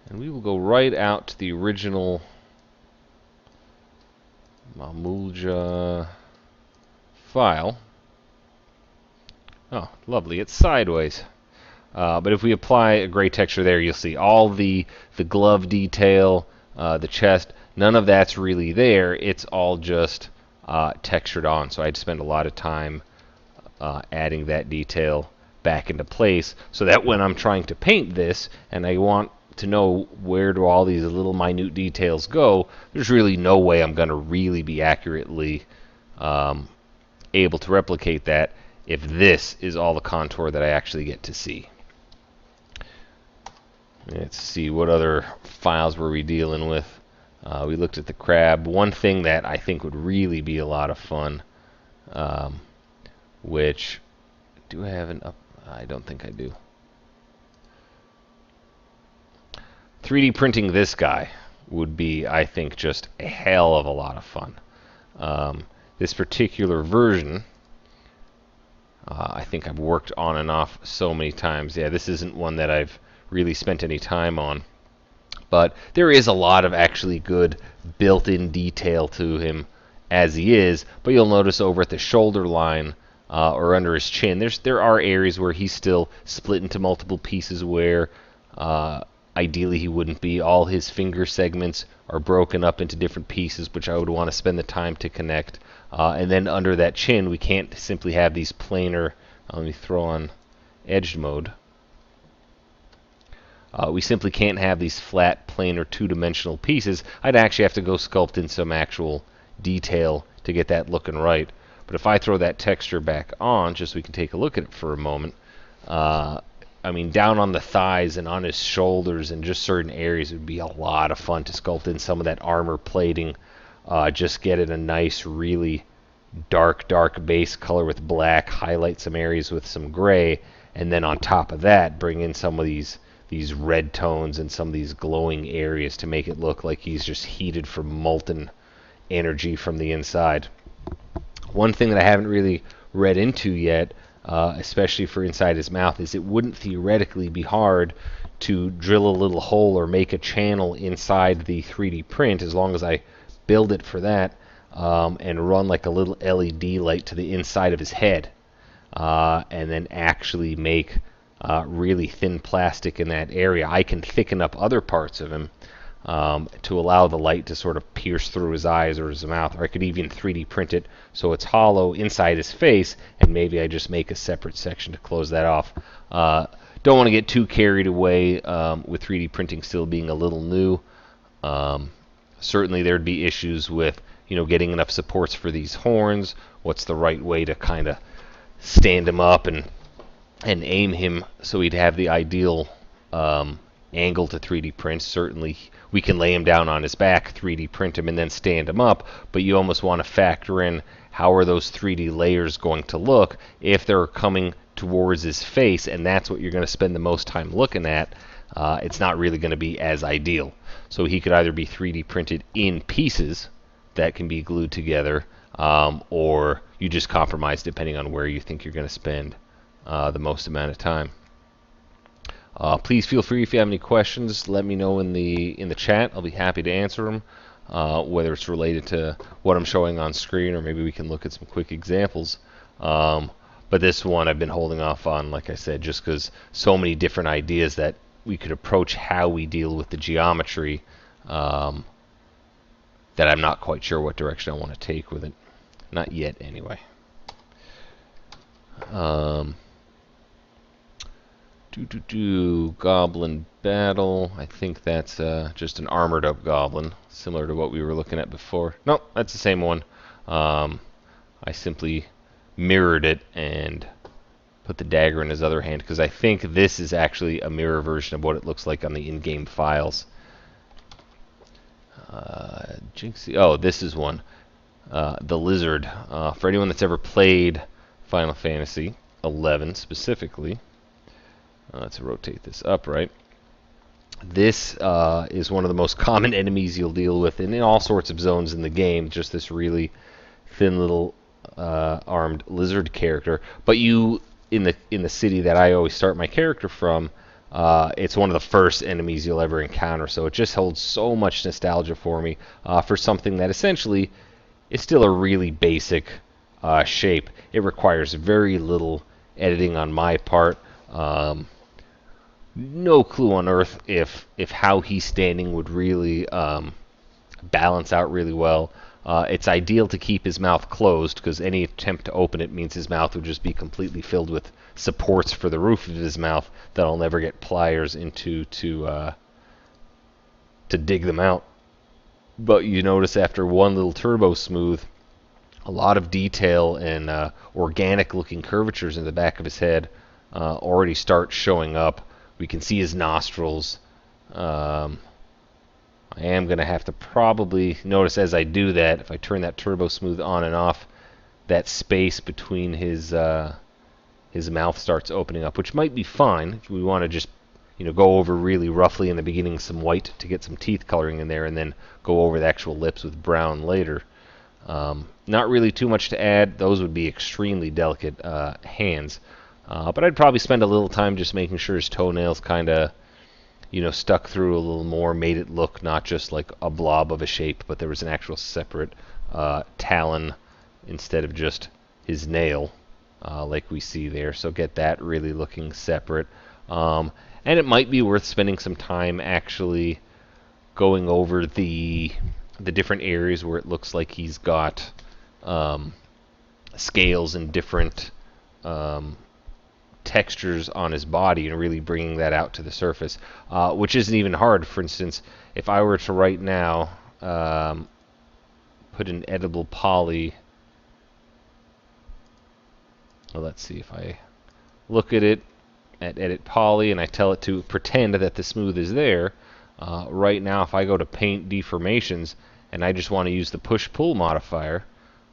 And we will go right out to the original Mamulja file. Oh, lovely. It's sideways. But if we apply a gray texture there, you'll see all the glove detail, the chest, none of that's really there. It's all just textured on. So I'd spend a lot of time adding that detail back into place so that when I'm trying to paint this and I want to know where do all these little minute details go, there's really no way I'm going to really be accurately able to replicate that if this is all the contour that I actually get to see. Let's see, what other files were we dealing with? We looked at the crab. One thing that I think would really be a lot of fun, which, do I have an up? I don't think I do. 3D printing this guy would be, I think, just a hell of a lot of fun. This particular version, I think I've worked on and off so many times. Yeah, this isn't one that I've really spent any time on. But there is a lot of actually good built-in detail to him as he is. But you'll notice over at the shoulder line or under his chin, there are areas where he's still split into multiple pieces where ideally he wouldn't be. All his finger segments are broken up into different pieces, which I would want to spend the time to connect. And then under that chin, we can't simply have these planar. Let me throw on edged mode. We simply can't have these flat, planar, two-dimensional pieces. I'd actually have to go sculpt in some actual detail to get that looking right. But if I throw that texture back on, just so we can take a look at it for a moment, I mean, down on the thighs and on his shoulders and just certain areas, it would be a lot of fun to sculpt in some of that armor plating just get it a nice, really dark base color with black, highlight some areas with some gray, and then on top of that, bring in some of these red tones and some of these glowing areas to make it look like he's just heated from molten energy from the inside. One thing that I haven't really read into yet, especially for inside his mouth, is it wouldn't theoretically be hard to drill a little hole or make a channel inside the 3D print, as long as I build it for that, and run like a little LED light to the inside of his head, and then actually make really thin plastic in that area. I can thicken up other parts of him to allow the light to sort of pierce through his eyes or his mouth, or I could even 3D print it so it's hollow inside his face, and maybe I just make a separate section to close that off. Don't want to get too carried away with 3D printing still being a little new. Certainly there'd be issues with getting enough supports for these horns. What's the right way to kind of stand him up and aim him so he'd have the ideal angle to 3D print. Certainly we can lay him down on his back, 3D print him, and then stand him up, but you almost want to factor in how are those 3D layers going to look if they're coming towards his face, and that's what you're going to spend the most time looking at. It's not really going to be as ideal. So he could either be 3D printed in pieces that can be glued together, or you just compromise depending on where you think you're going to spend the most amount of time. Please feel free, if you have any questions, let me know in the chat. I'll be happy to answer them, whether it's related to what I'm showing on screen, or maybe we can look at some quick examples. But this one I've been holding off on, like I said, just because so many different ideas that we could approach how we deal with the geometry, that I'm not quite sure what direction I want to take with it. Not yet, anyway. Goblin battle. I think that's just an armored up goblin, similar to what we were looking at before. Nope, that's the same one. I simply mirrored it and put the dagger in his other hand, because I think this is actually a mirror version of what it looks like on the in-game files. Jinxie. Oh, this is one. The lizard. For anyone that's ever played Final Fantasy 11 specifically, let's rotate this upright. This is one of the most common enemies you'll deal with in all sorts of zones in the game. Just this really thin little armed lizard character. But you, in the city that I always start my character from, it's one of the first enemies you'll ever encounter. So it just holds so much nostalgia for me for something that essentially is still a really basic shape. It requires very little editing on my part. No clue on earth if how he's standing would really balance out really well. It's ideal to keep his mouth closed, because any attempt to open it means his mouth would just be completely filled with supports for the roof of his mouth that I'll never get pliers into to dig them out. But you notice after one little turbo smooth, a lot of detail and organic looking curvatures in the back of his head already start showing up. We can see his nostrils. I am going to have to probably notice as I do that, if I turn that turbo smooth on and off, that space between his mouth starts opening up, which might be fine if we want to just go over really roughly in the beginning some white to get some teeth coloring in there, and then go over the actual lips with brown later. Not really too much to add. Those would be extremely delicate hands. But I'd probably spend a little time just making sure his toenails kind of, stuck through a little more, made it look not just like a blob of a shape, but there was an actual separate talon instead of just his nail, like we see there. So get that really looking separate. And it might be worth spending some time actually going over the different areas where it looks like he's got scales and different textures on his body, and really bringing that out to the surface, which isn't even hard. For instance, if I were to right now put an edible poly, well, let's see, if I look at it at edit poly and I tell it to pretend that the smooth is there, right now if I go to paint deformations and I just want to use the push-pull modifier.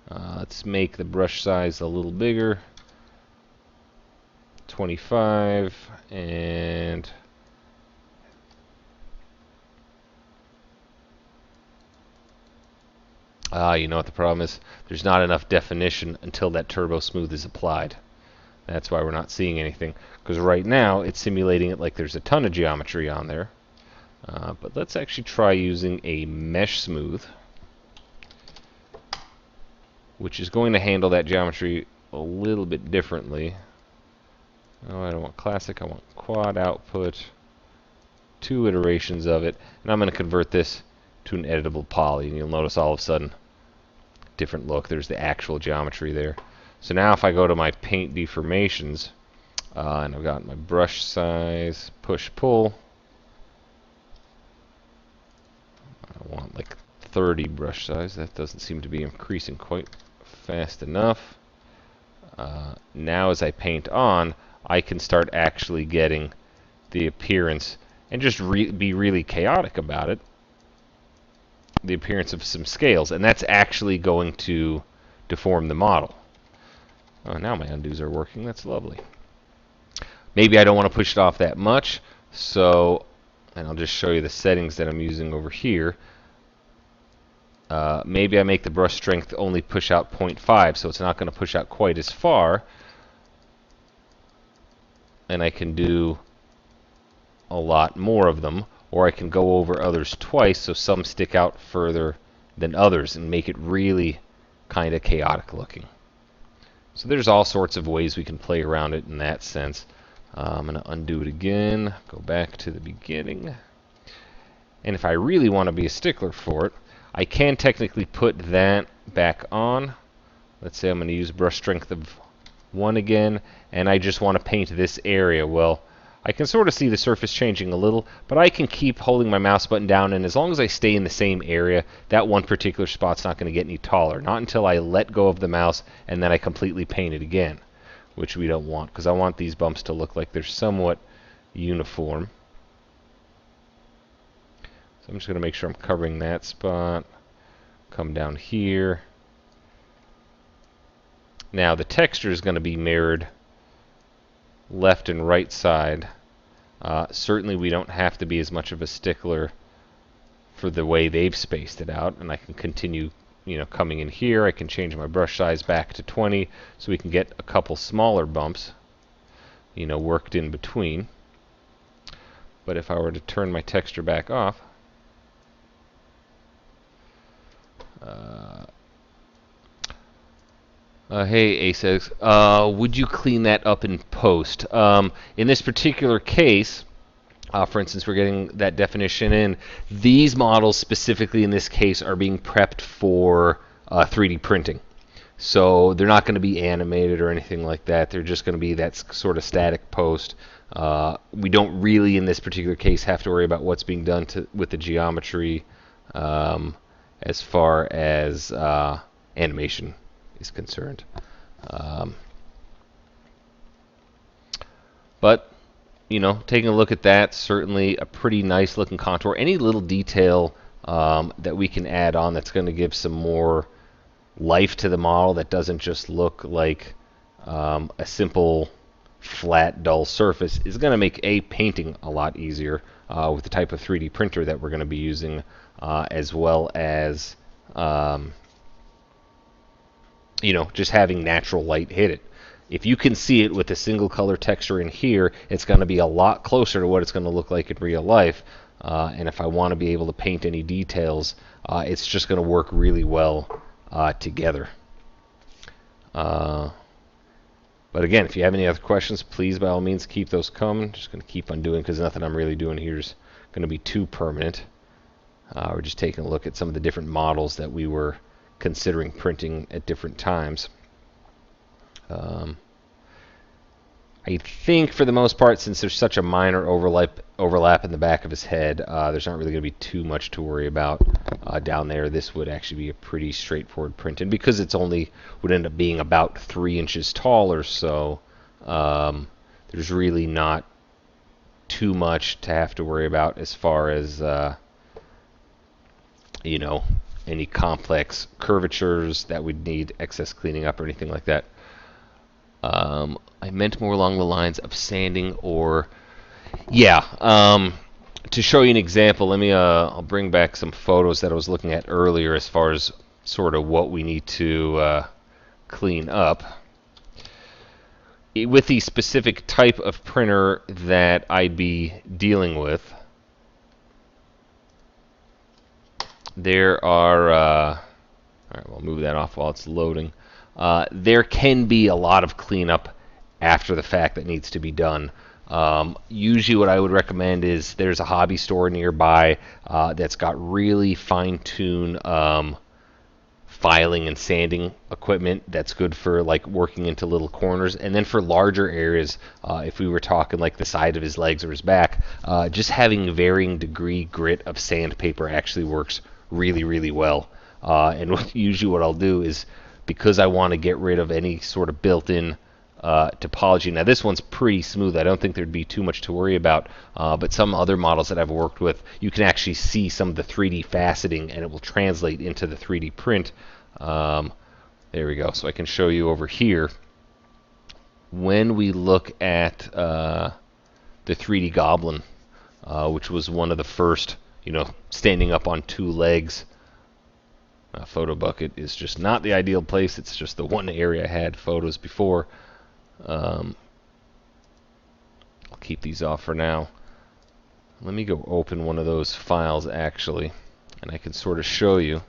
Let's make the brush size a little bigger, 25, and you know what the problem is? There's not enough definition until that turbo smooth is applied. That's why we're not seeing anything, because right now it's simulating it like there's a ton of geometry on there. But let's actually try using a mesh smooth, which is going to handle that geometry a little bit differently. Oh, I don't want classic, I want quad output, 2 iterations of it, and I'm going to convert this to an editable poly, and you'll notice all of a sudden different look. There's the actual geometry there. So now if I go to my paint deformations, and I've got my brush size, push-pull, I want like 30 brush size. That doesn't seem to be increasing quite fast enough. Now as I paint on, I can start actually getting the appearance, and just be really chaotic about it, the appearance of some scales, and that's actually going to deform the model. Oh, now my undos are working. That's lovely. Maybe I don't want to push it off that much, so, and I'll just show you the settings that I'm using over here. Maybe I make the brush strength only push out 0.5, so it's not going to push out quite as far. And I can do a lot more of them, or I can go over others twice, so some stick out further than others, and make it really kind of chaotic looking. So there's all sorts of ways we can play around it in that sense. I'm going to undo it again, go back to the beginning. And if I really want to be a stickler for it, I can technically put that back on. Let's say I'm going to use brush strength of 1 again, and I just want to paint this area. Well, I can sort of see the surface changing a little, but I can keep holding my mouse button down, and as long as I stay in the same area, that one particular spot's not going to get any taller. Not until I let go of the mouse and then I completely paint it again, which we don't want, because I want these bumps to look like they're somewhat uniform. So I'm just going to make sure I'm covering that spot. Come down here. Now the texture is going to be mirrored left and right side. Certainly we don't have to be as much of a stickler for the way they've spaced it out, and I can continue, you know, coming in here. I can change my brush size back to 20 so we can get a couple smaller bumps, you know, worked in between. But if I were to turn my texture back off, hey Asex, would you clean that up in post? In this particular case, for instance, we're getting that definition in. These models specifically in this case are being prepped for 3D printing. So they're not going to be animated or anything like that. They're just going to be that sort of static post. We don't really, in this particular case, have to worry about what's being done with the geometry as far as animation is concerned. But, you know, taking a look at that, certainly a pretty nice looking contour. Any little detail that we can add on that's going to give some more life to the model that doesn't just look like a simple flat dull surface is going to make painting a lot easier with the type of 3D printer that we're going to be using, as well as you know, just having natural light hit it. If you can see it with a single color texture in here, it's going to be a lot closer to what it's going to look like in real life. And if I want to be able to paint any details, it's just going to work really well together. But again, if you have any other questions, please by all means keep those coming. Just going to keep on doing, because nothing I'm really doing here is going to be too permanent. We're just taking a look at some of the different models that we were considering printing at different times. I think for the most part, since there's such a minor overlap in the back of his head, there's not really going to be too much to worry about down there. This would actually be a pretty straightforward print, and because it's only would end up being about 3 inches tall or so, there's really not too much to have to worry about as far as you know, any complex curvatures that would need excess cleaning up or anything like that. I meant more along the lines of sanding or, yeah. To show you an example, let me I'll bring back some photos that I was looking at earlier as far as sort of what we need to clean up. With the specific type of printer that I'd be dealing with, there are, all right, we'll move that off while it's loading. There can be a lot of cleanup after the fact that needs to be done. Usually what I would recommend is there's a hobby store nearby that's got really fine-tuned filing and sanding equipment that's good for like working into little corners. And then for larger areas, if we were talking like the side of his legs or his back, just having varying degree grit of sandpaper actually works really, really well. And usually what I'll do is, because I want to get rid of any sort of built-in topology. Now this one's pretty smooth. I don't think there'd be too much to worry about, but some other models that I've worked with, you can actually see some of the 3D faceting and it will translate into the 3D print. There we go. So I can show you over here. When we look at the 3D Goblin, which was one of the first, standing up on two legs. Photo bucket is just not the ideal place. It's just the one area I had photos before. I'll keep these off for now. Let me go open one of those files actually, and I can sort of show you.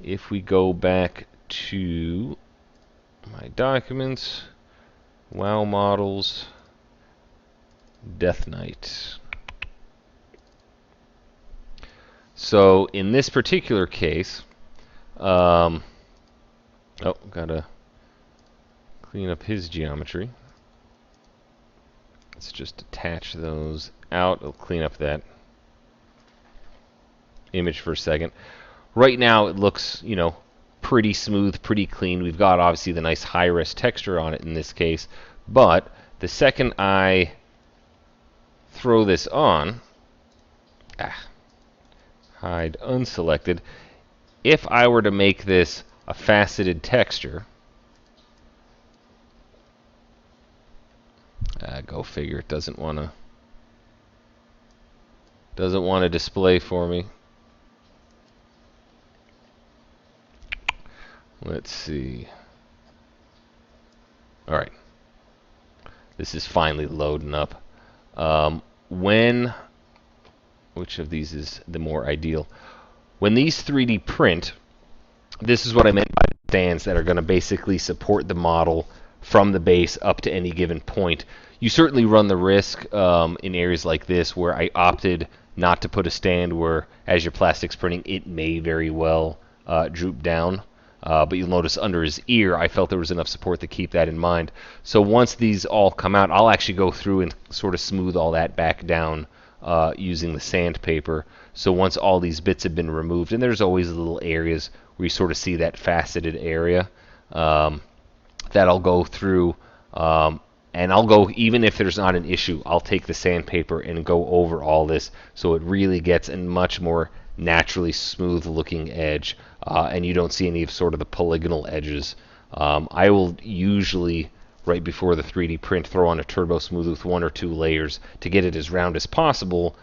If we go back to my documents, WoW models, Death Knight. So in this particular case, gotta clean up his geometry. Let's just attach those out. It'll clean up that image for a second. Right now it looks, pretty smooth, pretty clean. We've got obviously the nice high-res texture on it in this case, but the second I throw this on, hide unselected, if I were to make this a faceted texture, go figure, it doesn't want to display for me. Let's see. All right, this is finally loading up. Which of these is the more ideal? When these 3D print, this is what I meant by stands that are going to basically support the model from the base up to any given point. You certainly run the risk in areas like this where I opted not to put a stand where, as your plastic's printing, it may very well droop down. But you'll notice under his ear, I felt there was enough support to keep that in mind. So once these all come out, I'll actually go through and sort of smooth all that back down using the sandpaper. So once all these bits have been removed, and there's always little areas where you sort of see that faceted area, that I'll go through, and I'll go, even if there's not an issue, I'll take the sandpaper and go over all this so it really gets a much more naturally smooth looking edge, and you don't see any of sort of the polygonal edges. I will usually, right before the 3D print, throw on a turbo smooth with 1 or 2 layers to get it as round as possible,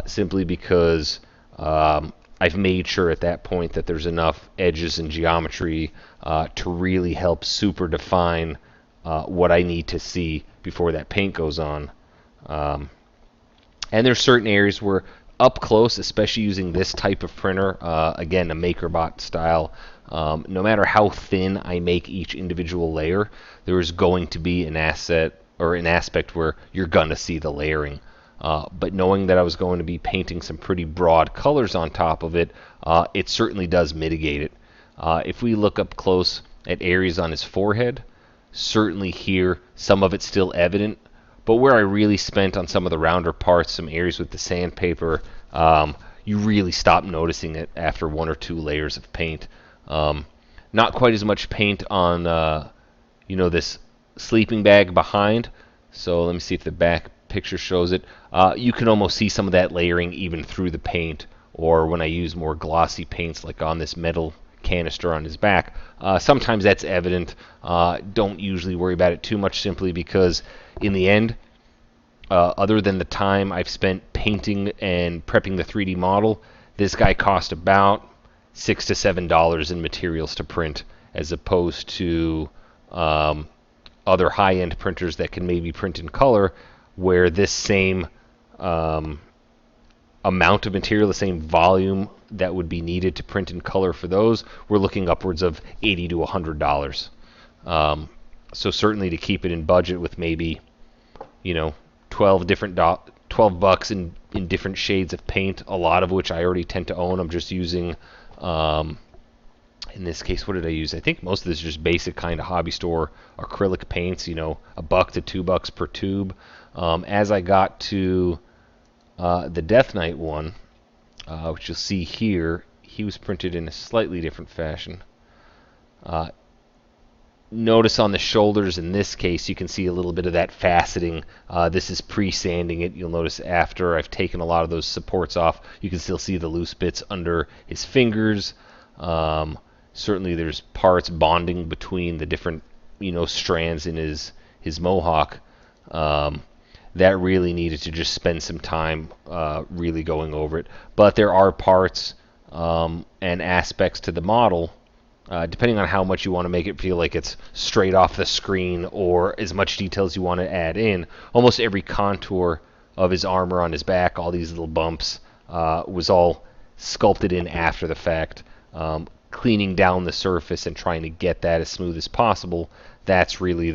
simply because I've made sure at that point that there's enough edges and geometry to really help super define what I need to see before that paint goes on. And there's certain areas where up close, especially using this type of printer, again, a MakerBot style, no matter how thin I make each individual layer, there is going to be an aspect where you're going to see the layering. But knowing that I was going to be painting some pretty broad colors on top of it, it certainly does mitigate it. If we look up close at areas on his forehead, certainly here, some of it's still evident. But where I really spent on some of the rounder parts, some areas with the sandpaper, you really stop noticing it after 1 or 2 layers of paint. Not quite as much paint on, this sleeping bag behind. So let me see if the back picture shows it. You can almost see some of that layering even through the paint, or when I use more glossy paints like on this metal canister on his back, sometimes that's evident. Don't usually worry about it too much, simply because in the end, other than the time I've spent painting and prepping the 3D model, this guy cost about $6 to $7 in materials to print, as opposed to other high-end printers that can maybe print in color, where this same amount of material, the same volume that would be needed to print in color for those, we're looking upwards of $80 to $100. So certainly to keep it in budget with maybe, 12 bucks in different shades of paint, a lot of which I already tend to own. I'm just using, in this case, what did I use? I think most of this is just basic kind of hobby store acrylic paints, $1 to $2 per tube. As I got to the Death Knight one, which you'll see here, he was printed in a slightly different fashion. Notice on the shoulders in this case, you can see a little bit of that faceting. This is pre-sanding it. You'll notice after I've taken a lot of those supports off, you can still see the loose bits under his fingers. Certainly there's parts bonding between the different, strands in his mohawk. That really needed to just spend some time really going over it. But there are parts and aspects to the model, depending on how much you want to make it feel like it's straight off the screen, or as much detail as you want to add in. Almost every contour of his armor on his back, all these little bumps, was all sculpted in after the fact. Cleaning down the surface and trying to get that as smooth as possible, that's really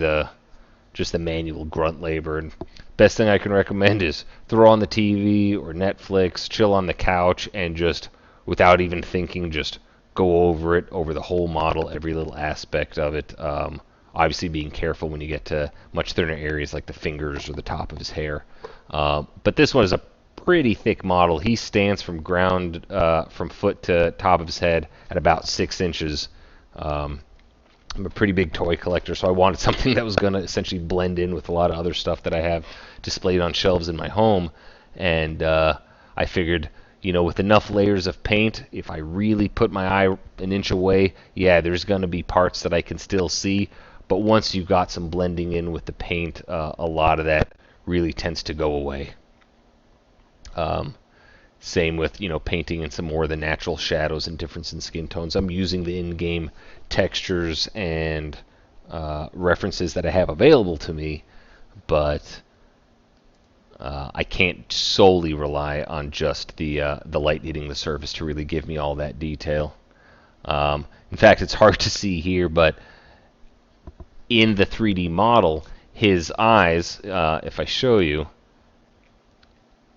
just the manual grunt labor. And best thing I can recommend is throw on the TV or Netflix, chill on the couch, and just, without even thinking, just go over the whole model, every little aspect of it. Obviously being careful when you get to much thinner areas like the fingers or the top of his hair. But this one is a pretty thick model. He stands from foot to top of his head at about 6 inches. I'm a pretty big toy collector, so I wanted something that was going to essentially blend in with a lot of other stuff that I have displayed on shelves in my home. And I figured, with enough layers of paint, if I really put my eye an inch away, there's going to be parts that I can still see. But once you've got some blending in with the paint, a lot of that really tends to go away. Same with, painting in some more of the natural shadows and difference in skin tones. I'm using the in-game textures and references that I have available to me, but I can't solely rely on just the light hitting the surface to really give me all that detail. In fact, it's hard to see here, but in the 3D model, his eyes, if I show you,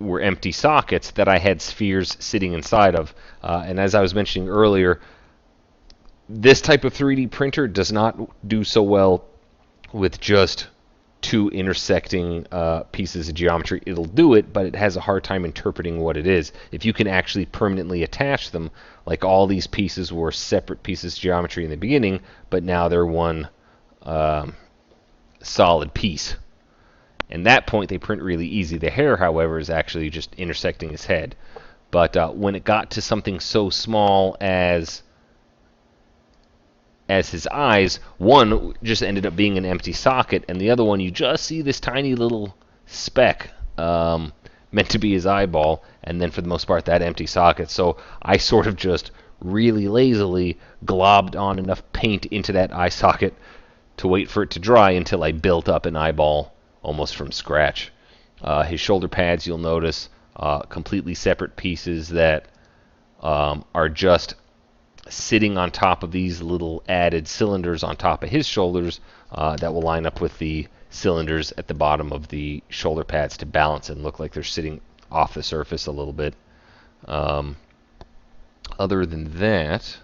were empty sockets that I had spheres sitting inside of. And as I was mentioning earlier, this type of 3D printer does not do so well with just two intersecting pieces of geometry. It'll do it, but it has a hard time interpreting what it is. If you can actually permanently attach them, like all these pieces were separate pieces of geometry in the beginning, but now they're one solid piece. And that point they print really easy. The hair, however, is actually just intersecting his head. But when it got to something so small as his eyes, one just ended up being an empty socket, and the other one you just see this tiny little speck meant to be his eyeball, and then for the most part that empty socket. So I sort of just really lazily globbed on enough paint into that eye socket to wait for it to dry until I built up an eyeball almost from scratch. His shoulder pads, you'll notice, completely separate pieces that are just sitting on top of these little added cylinders on top of his shoulders that will line up with the cylinders at the bottom of the shoulder pads to balance and look like they're sitting off the surface a little bit. Other than that,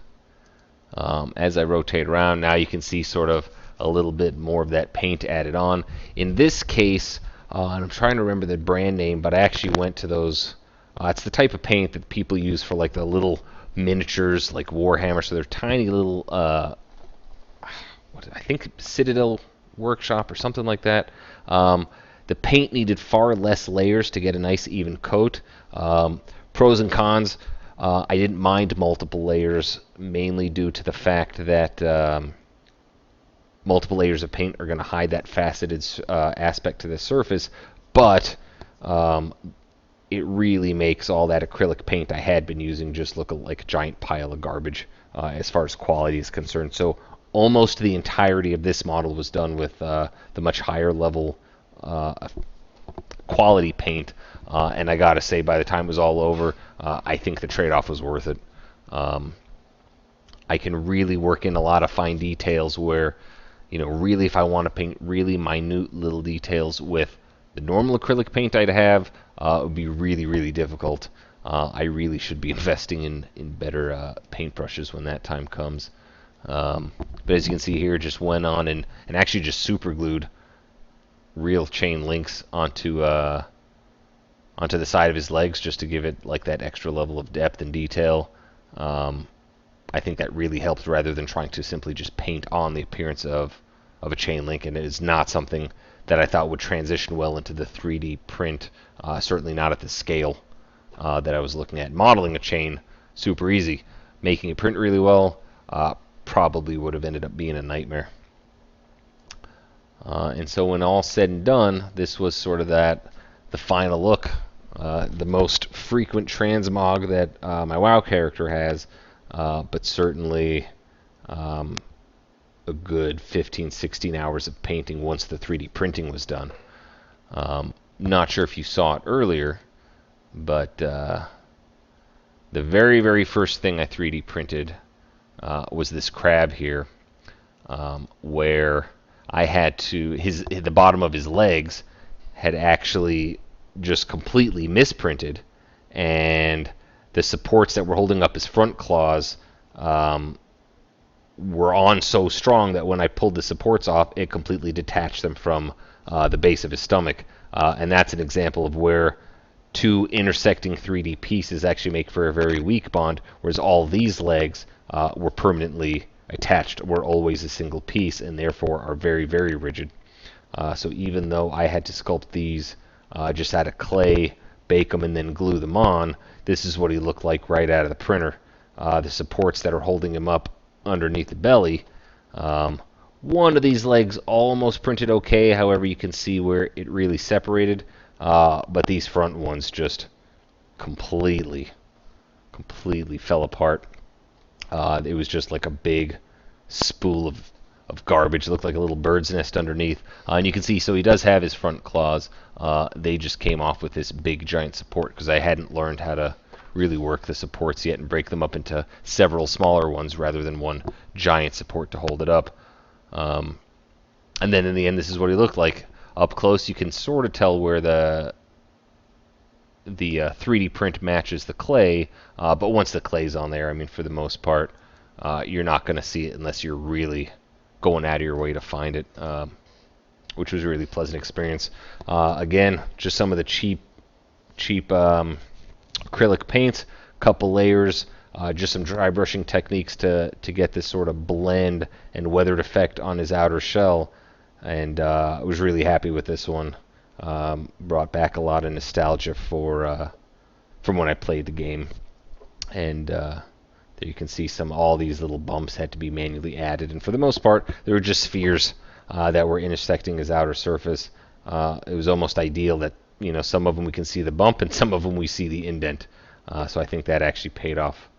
as I rotate around, now you can see sort of a little bit more of that paint added on. In this case, and I'm trying to remember the brand name, but I actually went to those. It's the type of paint that people use for like the little miniatures, like Warhammer. So they're tiny little, I think Citadel Workshop or something like that. The paint needed far less layers to get a nice even coat. Pros and cons. I didn't mind multiple layers, mainly due to the fact that multiple layers of paint are going to hide that faceted aspect to the surface, but it really makes all that acrylic paint I had been using just look like a giant pile of garbage as far as quality is concerned. So almost the entirety of this model was done with the much higher level quality paint, and I gotta say, by the time it was all over, I think the trade-off was worth it. I can really work in a lot of fine details where, really if I want to paint really minute little details with the normal acrylic paint I'd have, it would be really, really difficult. I really should be investing in better paintbrushes when that time comes. But as you can see here, just went on and actually just super glued real chain links onto the side of his legs just to give it like that extra level of depth and detail. I think that really helped rather than trying to simply just paint on the appearance of a chain link, and it is not something that I thought would transition well into the 3D print, certainly not at the scale that I was looking at. Modeling a chain, super easy. Making it print really well, probably would have ended up being a nightmare. And so when all said and done, this was sort of the final look, the most frequent transmog that my WoW character has, but certainly a good 15-16 hours of painting once the 3D printing was done. Not sure if you saw it earlier, but the very, very first thing I 3D printed was this crab here, where I had to, the bottom of his legs had actually just completely misprinted, and the supports that were holding up his front claws were on so strong that when I pulled the supports off, it completely detached them from the base of his stomach. And that's an example of where two intersecting 3D pieces actually make for a very weak bond, whereas all these legs were permanently attached, were always a single piece, and therefore are very, very rigid. So even though I had to sculpt these just out of clay, bake them, and then glue them on, this is what he looked like right out of the printer. The supports that are holding him up underneath the belly. One of these legs almost printed okay, however you can see where it really separated, but these front ones just completely fell apart. It was just like a big spool of garbage. It looked like a little bird's nest underneath. And you can see, so he does have his front claws. They just came off with this big giant support because I hadn't learned how to really work the supports yet and break them up into several smaller ones rather than one giant support to hold it up. And then in the end, this is what he looked like. Up close, you can sort of tell where the 3D print matches the clay, but once the clay's on there, I mean, for the most part, you're not going to see it unless you're really going out of your way to find it, which was a really pleasant experience. Again, just some of the cheap acrylic paint, couple layers, just some dry brushing techniques to get this sort of blend and weathered effect on his outer shell, and I was really happy with this one. Brought back a lot of nostalgia from when I played the game, and there you can see all these little bumps had to be manually added, and for the most part they were just spheres that were intersecting his outer surface. It was almost ideal that some of them we can see the bump and some of them we see the indent, so I think that actually paid off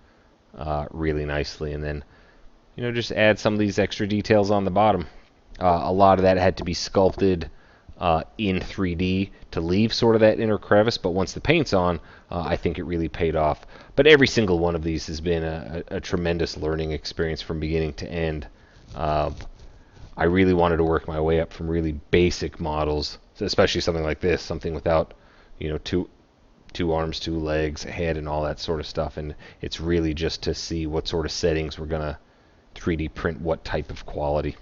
really nicely. And then just add some of these extra details on the bottom. A lot of that had to be sculpted in 3D to leave sort of that inner crevice, but once the paint's on, I think it really paid off. But every single one of these has been a tremendous learning experience from beginning to end. I really wanted to work my way up from really basic models, especially something like this, something without two arms, two legs, a head, and all that sort of stuff. And it's really just to see what sort of settings we're gonna 3D print what type of quality.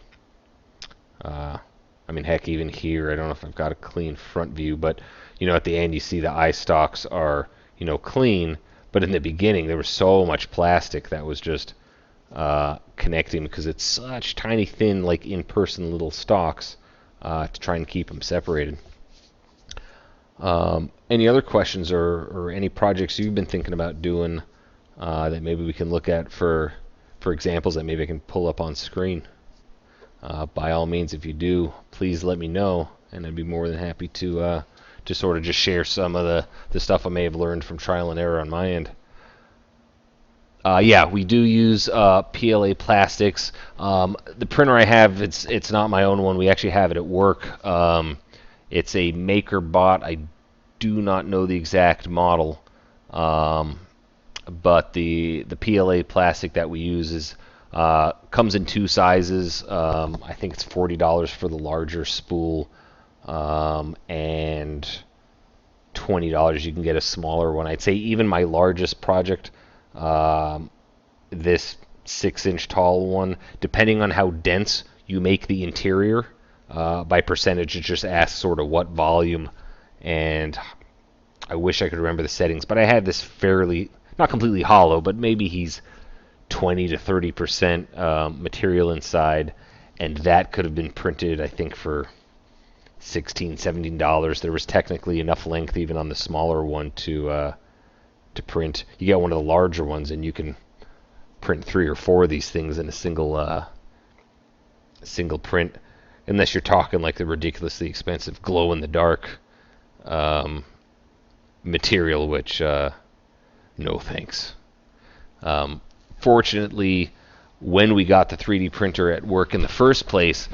I mean, heck, even here, I don't know if I've got a clean front view, but at the end you see the eye stalks are clean, but in the beginning there was so much plastic that was just connecting, because it's such tiny, thin, like in-person little stalks, to try and keep them separated. Any other questions or any projects you've been thinking about doing that maybe we can look at for examples that maybe I can pull up on screen. By all means, if you do, please let me know, and I'd be more than happy to sort of just share some of the stuff I may have learned from trial and error on my end. Yeah, we do use PLA plastics. The printer I have, it's not my own one. We actually have it at work. It's a MakerBot. I do not know the exact model, but the PLA plastic that we use is comes in two sizes. I think it's $40 for the larger spool, and $20 you can get a smaller one. I'd say even my largest project, this 6-inch tall one, depending on how dense you make the interior, by percentage it just asks sort of what volume, and I wish I could remember the settings, but I had this fairly, not completely hollow, but maybe he's 20 to 30% material inside, and that could have been printed, I think, for $16, $17. There was technically enough length even on the smaller one to print. You get one of the larger ones, and you can print 3 or 4 of these things in a single print, unless you're talking like the ridiculously expensive glow-in-the-dark material, which no thanks. Fortunately, when we got the 3D printer at work in the first place,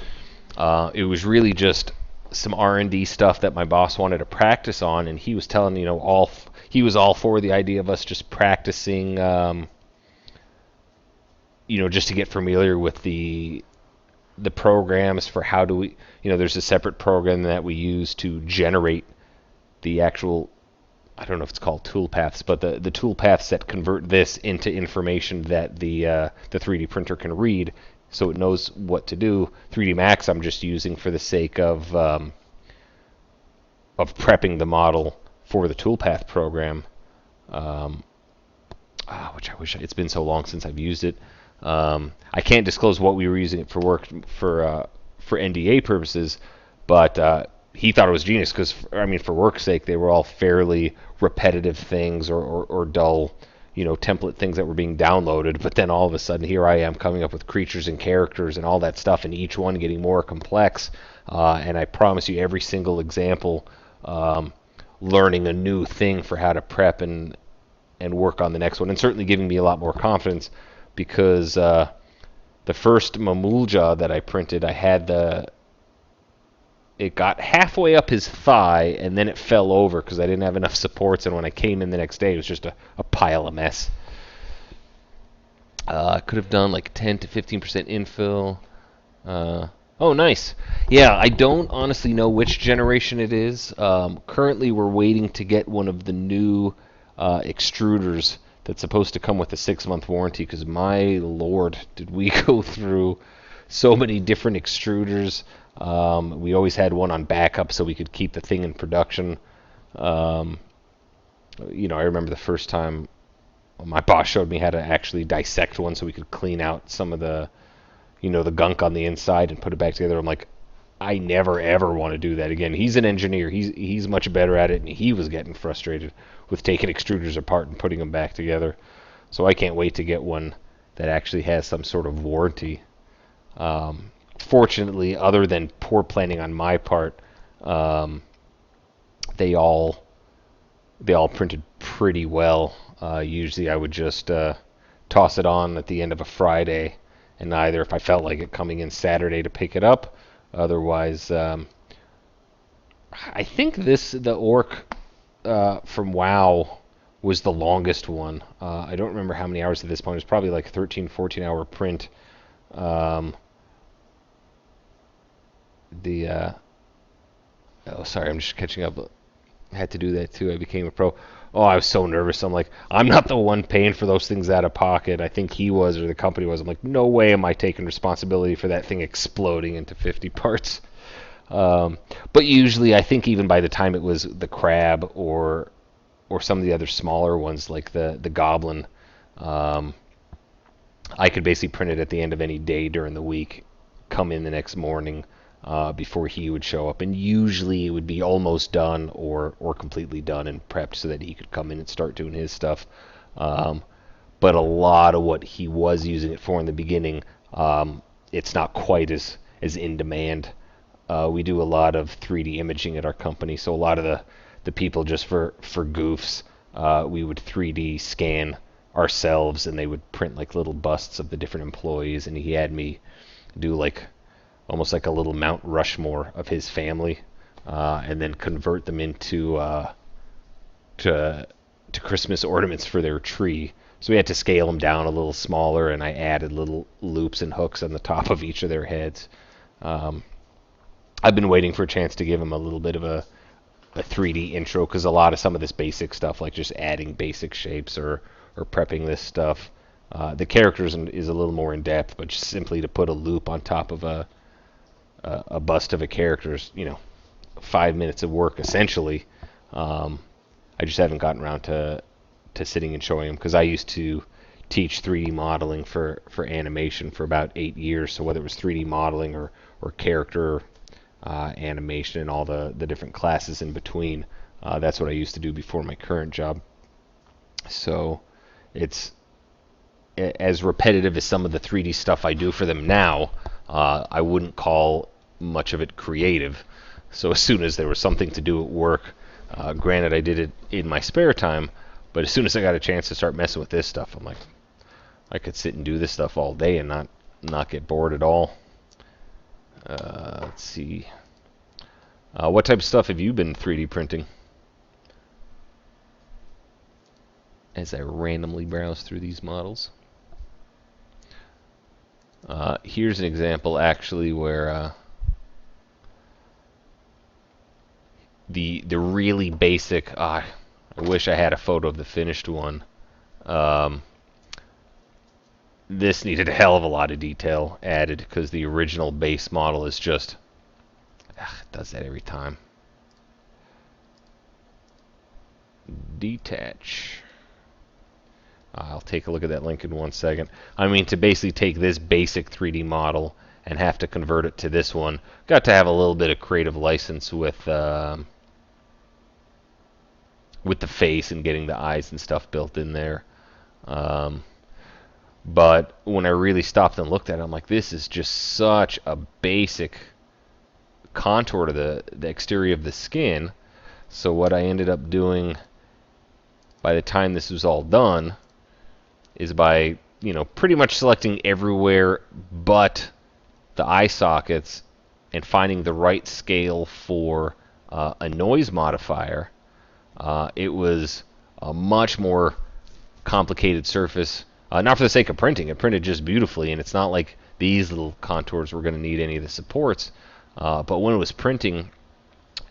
it was really just some R&D stuff that my boss wanted to practice on, and he was telling he was all for the idea of us just practicing, just to get familiar with the programs for how do we, there's a separate program that we use to generate the actual, I don't know if it's called toolpaths, but the toolpaths that convert this into information that the 3D printer can read, so it knows what to do. 3D Max I'm just using for the sake of prepping the model for the toolpath program, which I wish it's been so long since I've used it. I can't disclose what we were using it for work for NDA purposes, but he thought it was genius because, for work's sake, they were all fairly repetitive things or dull, template things that were being downloaded. But then all of a sudden, here I am coming up with creatures and characters and all that stuff, and each one getting more complex. And I promise you, every single example, learning a new thing for how to prep and work on the next one, and certainly giving me a lot more confidence because the first Mamulja that I printed, I had it got halfway up his thigh, and then it fell over because I didn't have enough supports, and when I came in the next day, it was just a pile of mess. I could have done like 10 to 15% infill. Oh, nice. Yeah, I don't honestly know which generation it is. Currently, we're waiting to get one of the new extruders that's supposed to come with a 6-month warranty, because my lord, did we go through so many different extruders. We always had one on backup so we could keep the thing in production. I remember the first time my boss showed me how to actually dissect one so we could clean out some of the gunk on the inside and put it back together. I'm like, I never ever want to do that again. He's an engineer. He's much better at it, and he was getting frustrated with taking extruders apart and putting them back together. So I can't wait to get one that actually has some sort of warranty. Fortunately, other than poor planning on my part, they all printed pretty well. Usually I would just toss it on at the end of a Friday, and either if I felt like it coming in Saturday to pick it up, otherwise I think the Orc from WoW was the longest one. I don't remember how many hours at this point. It was probably like a 13, 14 hour print. Sorry, I'm just catching up. I had to do that too. I became a pro. Oh, I was so nervous. I'm like, I'm not the one paying for those things out of pocket. I think he was, or the company was. I'm like, no way am I taking responsibility for that thing exploding into 50 parts. But usually, I think even by the time it was the Crab or some of the other smaller ones like the Goblin, I could basically print it at the end of any day during the week, come in the next morning before he would show up, and usually it would be almost done or completely done and prepped so that he could come in and start doing his stuff. but a lot of what he was using it for in the beginning, it's not quite as in demand. We do a lot of 3D imaging at our company, so a lot of the people, just for goofs, we would 3D scan ourselves, and they would print like little busts of the different employees, and he had me do like almost like a little Mount Rushmore of his family, and then convert them into to Christmas ornaments for their tree. So we had to scale them down a little smaller, and I added little loops and hooks on the top of each of their heads. I've been waiting for a chance to give them a little bit of a 3D intro, because a lot of some of this basic stuff, like just adding basic shapes or prepping this stuff, the characters is a little more in depth, but just simply to put a loop on top of a bust of a character's, 5 minutes of work essentially. I just haven't gotten around to sitting and showing them, because I used to teach 3D modeling for animation for about 8 years. So whether it was 3D modeling or character animation and all the different classes in between, that's what I used to do before my current job. So it's as repetitive as some of the 3D stuff I do for them now. I wouldn't call much of it creative. So as soon as there was something to do at work, granted I did it in my spare time, but as soon as I got a chance to start messing with this stuff, I'm like, I could sit and do this stuff all day and not get bored at all. Let's see. What type of stuff have you been 3D printing? As I randomly browse through these models. Here's an example actually where the really basic, I wish I had a photo of the finished one. This needed a hell of a lot of detail added, because the original base model is just, it does that every time. Detach. I'll take a look at that link in 1 second. I mean, to basically take this basic 3D model and have to convert it to this one, got to have a little bit of creative license with the face and getting the eyes and stuff built in there. But when I really stopped and looked at it, I'm like, this is just such a basic contour to the exterior of the skin. So what I ended up doing by the time this was all done is by, pretty much selecting everywhere but the eye sockets and finding the right scale for a noise modifier. It was a much more complicated surface. Not for the sake of printing. It printed just beautifully, and it's not like these little contours were going to need any of the supports. But when it was printing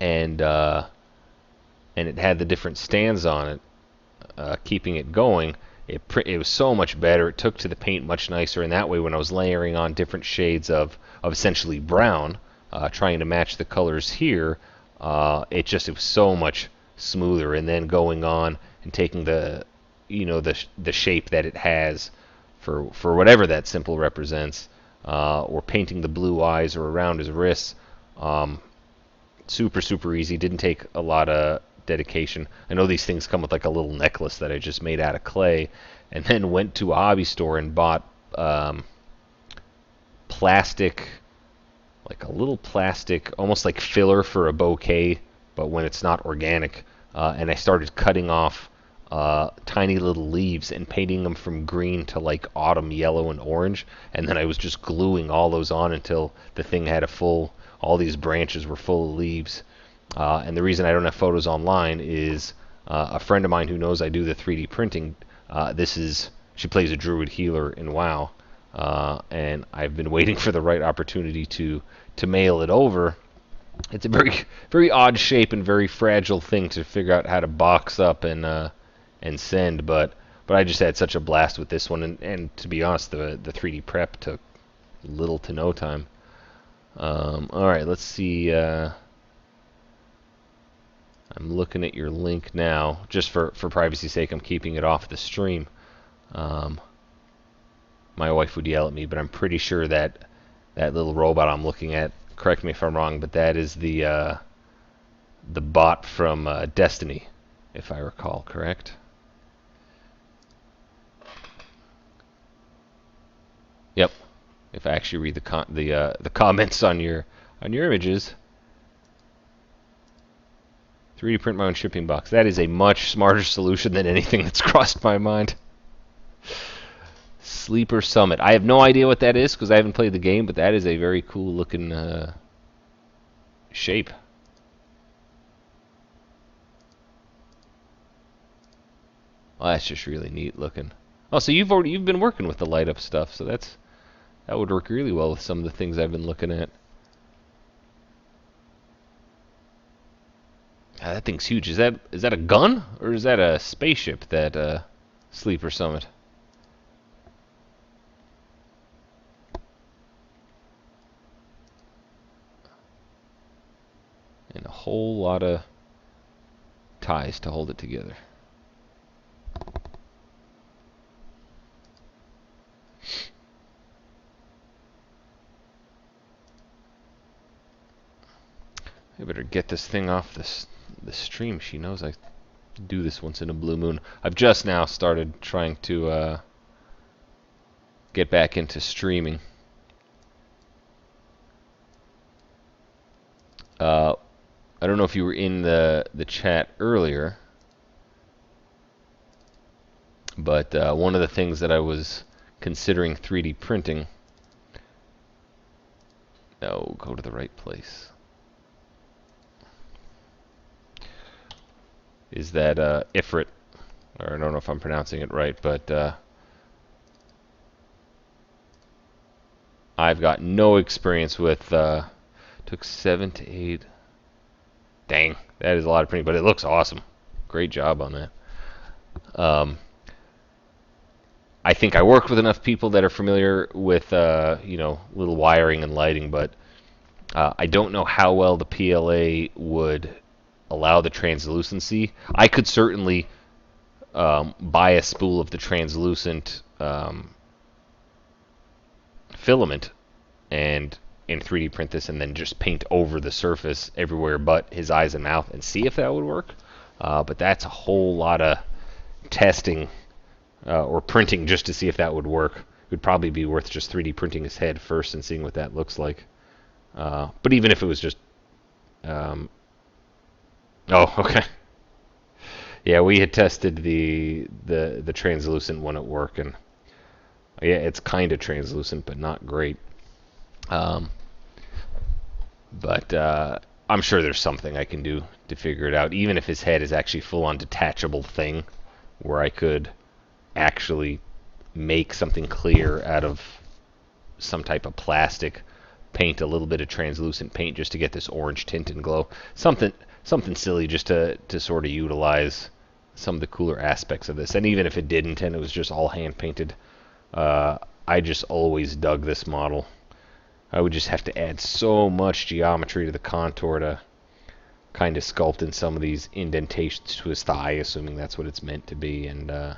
and it had the different stands on it, keeping it going, it was so much better. It took to the paint much nicer, and that way when I was layering on different shades of essentially brown, trying to match the colors here, it was so much smoother. And then going on and taking the shape that it has for whatever that symbol represents, or painting the blue eyes or around his wrists, super easy. Didn't take a lot of dedication. I know these things come with like a little necklace that I just made out of clay, and then went to a hobby store and bought plastic, like a little plastic, almost like filler for a bouquet, but when it's not organic. And I started cutting off tiny little leaves and painting them from green to like autumn yellow and orange, and then I was just gluing all those on until the thing had all these branches were full of leaves. And the reason I don't have photos online is a friend of mine who knows I do the 3D printing. She plays a druid healer in WoW, and I've been waiting for the right opportunity to mail it over. It's a very odd shape and very fragile thing to figure out how to box up and send, but I just had such a blast with this one, and to be honest, the 3D prep took little to no time. Alright, let's see. I'm looking at your link now. Just for privacy's sake, I'm keeping it off the stream. My wife would yell at me, but I'm pretty sure that little robot I'm looking at, correct me if I'm wrong, but that is the bot from Destiny, if I recall correct. if I actually read the comments on your images. 3D print my own shipping box. That is a much smarter solution than anything that's crossed my mind. Sleeper Summit. I have no idea what that is because I haven't played the game, but that is a very cool looking shape. Oh, that's just really neat looking. Oh, so you've been working with the light up stuff, so that would work really well with some of the things I've been looking at. That thing's huge. Is that a gun or is that a spaceship? That Sleeper Summit. And a whole lot of ties to hold it together. I better get this thing off the stream. She knows I do this once in a blue moon. I've just now started trying to get back into streaming. I don't know if you were in the chat earlier, but one of the things that I was considering 3D printing. No, go to the right place. Is that Ifrit, or I don't know if I'm pronouncing it right, but I've got no experience with. Took 7 to 8. Dang, that is a lot of printing, but it looks awesome. Great job on that. I think I work with enough people that are familiar with little wiring and lighting, but I don't know how well the PLA would allow the translucency. I could certainly buy a spool of the translucent filament and 3D print this and then just paint over the surface everywhere but his eyes and mouth and see if that would work. But that's a whole lot of testing or printing just to see if that would work. It would probably be worth just 3D printing his head first and seeing what that looks like. But even if it was just... oh, okay. Yeah, we had tested the translucent one at work, and yeah, it's kind of translucent, but not great. But I'm sure there's something I can do to figure it out, even if his head is actually full-on detachable thing, where I could actually make something clear out of some type of plastic, paint a little bit of translucent paint just to get this orange tint and glow. Something silly just to sort of utilize some of the cooler aspects of this. And even if it didn't and it was just all hand painted, I just always dug this model. I would just have to add so much geometry to the contour to kind of sculpt in some of these indentations to his thigh, assuming that's what it's meant to be. And I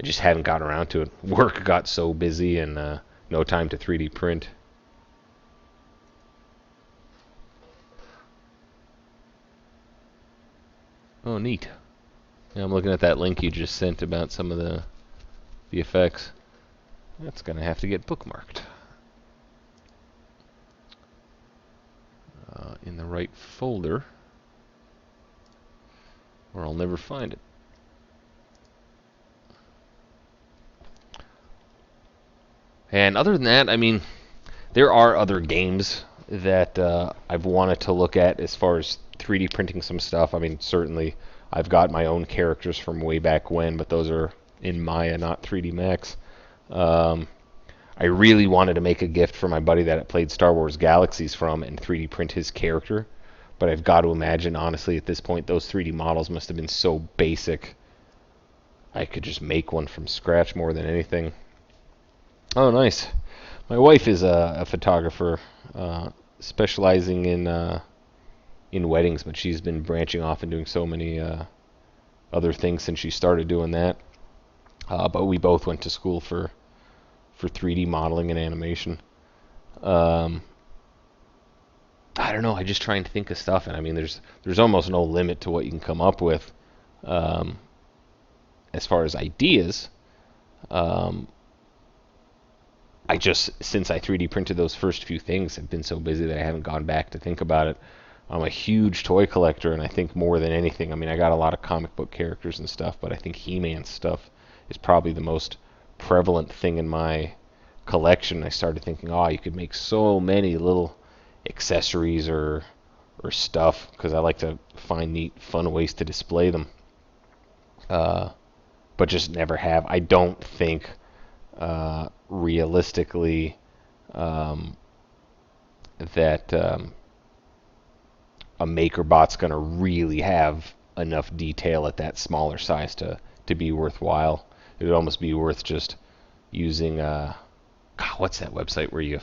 just haven't gotten around to it. Work got so busy and no time to 3D print. Oh, neat. Yeah, I'm looking at that link you just sent about some of the effects. That's going to have to get bookmarked. In the right folder, or I'll never find it. And other than that, I mean, there are other games that I've wanted to look at as far as 3D printing some stuff. I mean, certainly I've got my own characters from way back when, but those are in Maya, not 3D Max. I really wanted to make a gift for my buddy that I played Star Wars Galaxies from and 3D print his character. But I've got to imagine, honestly, at this point, those 3D models must have been so basic. I could just make one from scratch more than anything. Oh, nice. My wife is a photographer, specializing in weddings, but she's been branching off and doing so many other things since she started doing that. But we both went to school for 3D modeling and animation. I don't know. I just try and think of stuff, and I mean, there's almost no limit to what you can come up with as far as ideas. I just, since I 3D printed those first few things, I've been so busy that I haven't gone back to think about it. I'm a huge toy collector, and I think more than anything, I mean, I got a lot of comic book characters and stuff, but I think He-Man stuff is probably the most prevalent thing in my collection. I started thinking, oh, you could make so many little accessories or stuff, because I like to find neat, fun ways to display them, but just never have. I don't think realistically that a MakerBot's going to really have enough detail at that smaller size to be worthwhile. It would almost be worth just using God, what's that website where you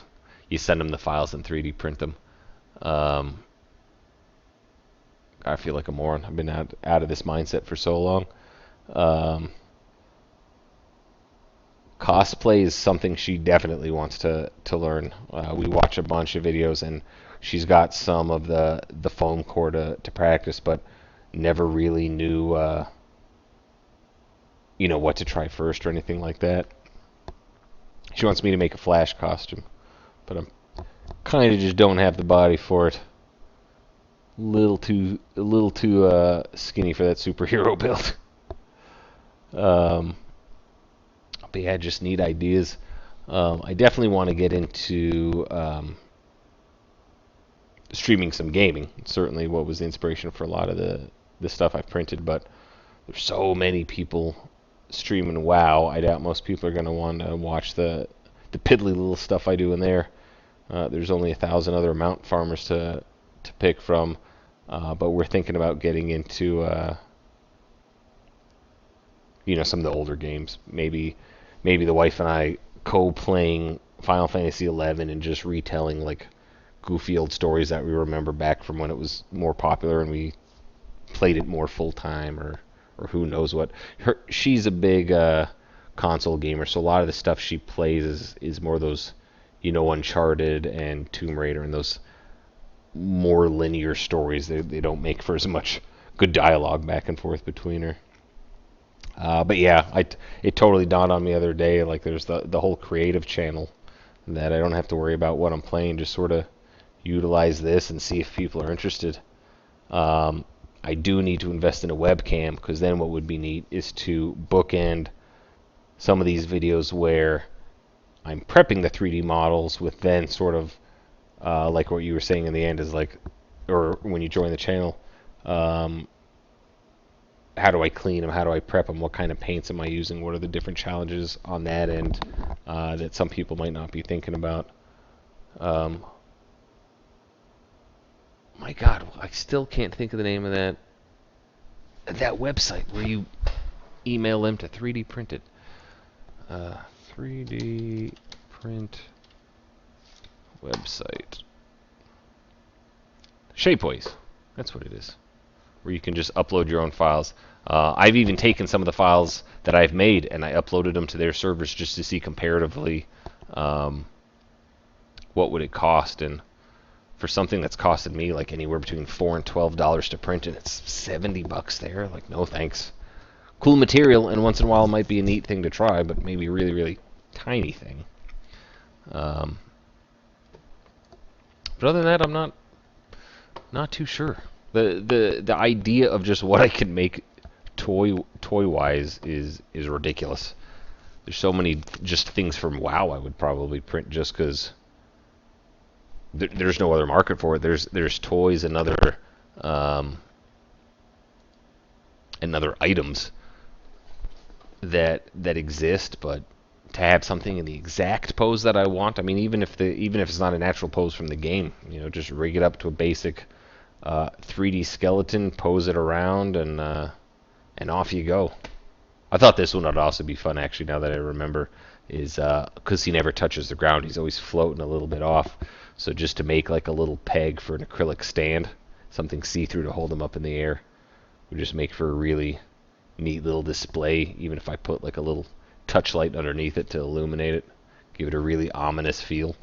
send them the files and 3D print them? I feel like a moron. I've been out of this mindset for so long. Um, Cosplay is something she definitely wants to learn. We watch a bunch of videos, and she's got some of the foam core to practice, but never really knew what to try first or anything like that. She wants me to make a Flash costume, but I'm kind of just don't have the body for it. A little too skinny for that superhero build. But yeah, just need ideas. I definitely want to get into streaming some gaming. It's certainly what was the inspiration for a lot of the stuff I've printed, but there's so many people streaming WoW. I doubt most people are going to want to watch the piddly little stuff I do in there. There's only 1,000 other mount farmers to pick from, but we're thinking about getting into some of the older games. Maybe the wife and I co-playing Final Fantasy 11 and just retelling like goofy old stories that we remember back from when it was more popular and we played it more full time, or who knows what. She's a big console gamer, so a lot of the stuff she plays is more those Uncharted and Tomb Raider and those more linear stories. They don't make for as much good dialogue back and forth between her. But yeah, it totally dawned on me the other day, like there's the whole creative channel that I don't have to worry about what I'm playing, just sort of utilize this and see if people are interested. I do need to invest in a webcam, because then what would be neat is to bookend some of these videos where I'm prepping the 3D models with then sort of like what you were saying in the end is like, or when you join the channel, how do I clean them? How do I prep them? What kind of paints am I using? What are the different challenges on that end that some people might not be thinking about? My God, I still can't think of the name of that website where you email them to 3D print it. 3D print website. Shapeways. That's what it is. Where you can just upload your own files. I've even taken some of the files that I've made and I uploaded them to their servers just to see comparatively what would it cost. And for something that's costed me like anywhere between $4 and $12 to print, and it's $70 there, like no thanks. Cool material, and once in a while it might be a neat thing to try, but maybe a really, really tiny thing. But other than that, I'm not too sure. The idea of just what I can make toy wise is ridiculous. There's so many just things from WoW I would probably print just because there's no other market for it. There's toys and other items that exist, but to have something in the exact pose that I want, I mean, even if it's not a natural pose from the game, just rig it up to a basic 3D skeleton, pose it around, and off you go. I thought this one would also be fun, actually, now that I remember, is because he never touches the ground, he's always floating a little bit off. So just to make like a little peg for an acrylic stand, something see-through to hold him up in the air, would just make for a really neat little display, even if I put like a little touch light underneath it to illuminate it, give it a really ominous feel.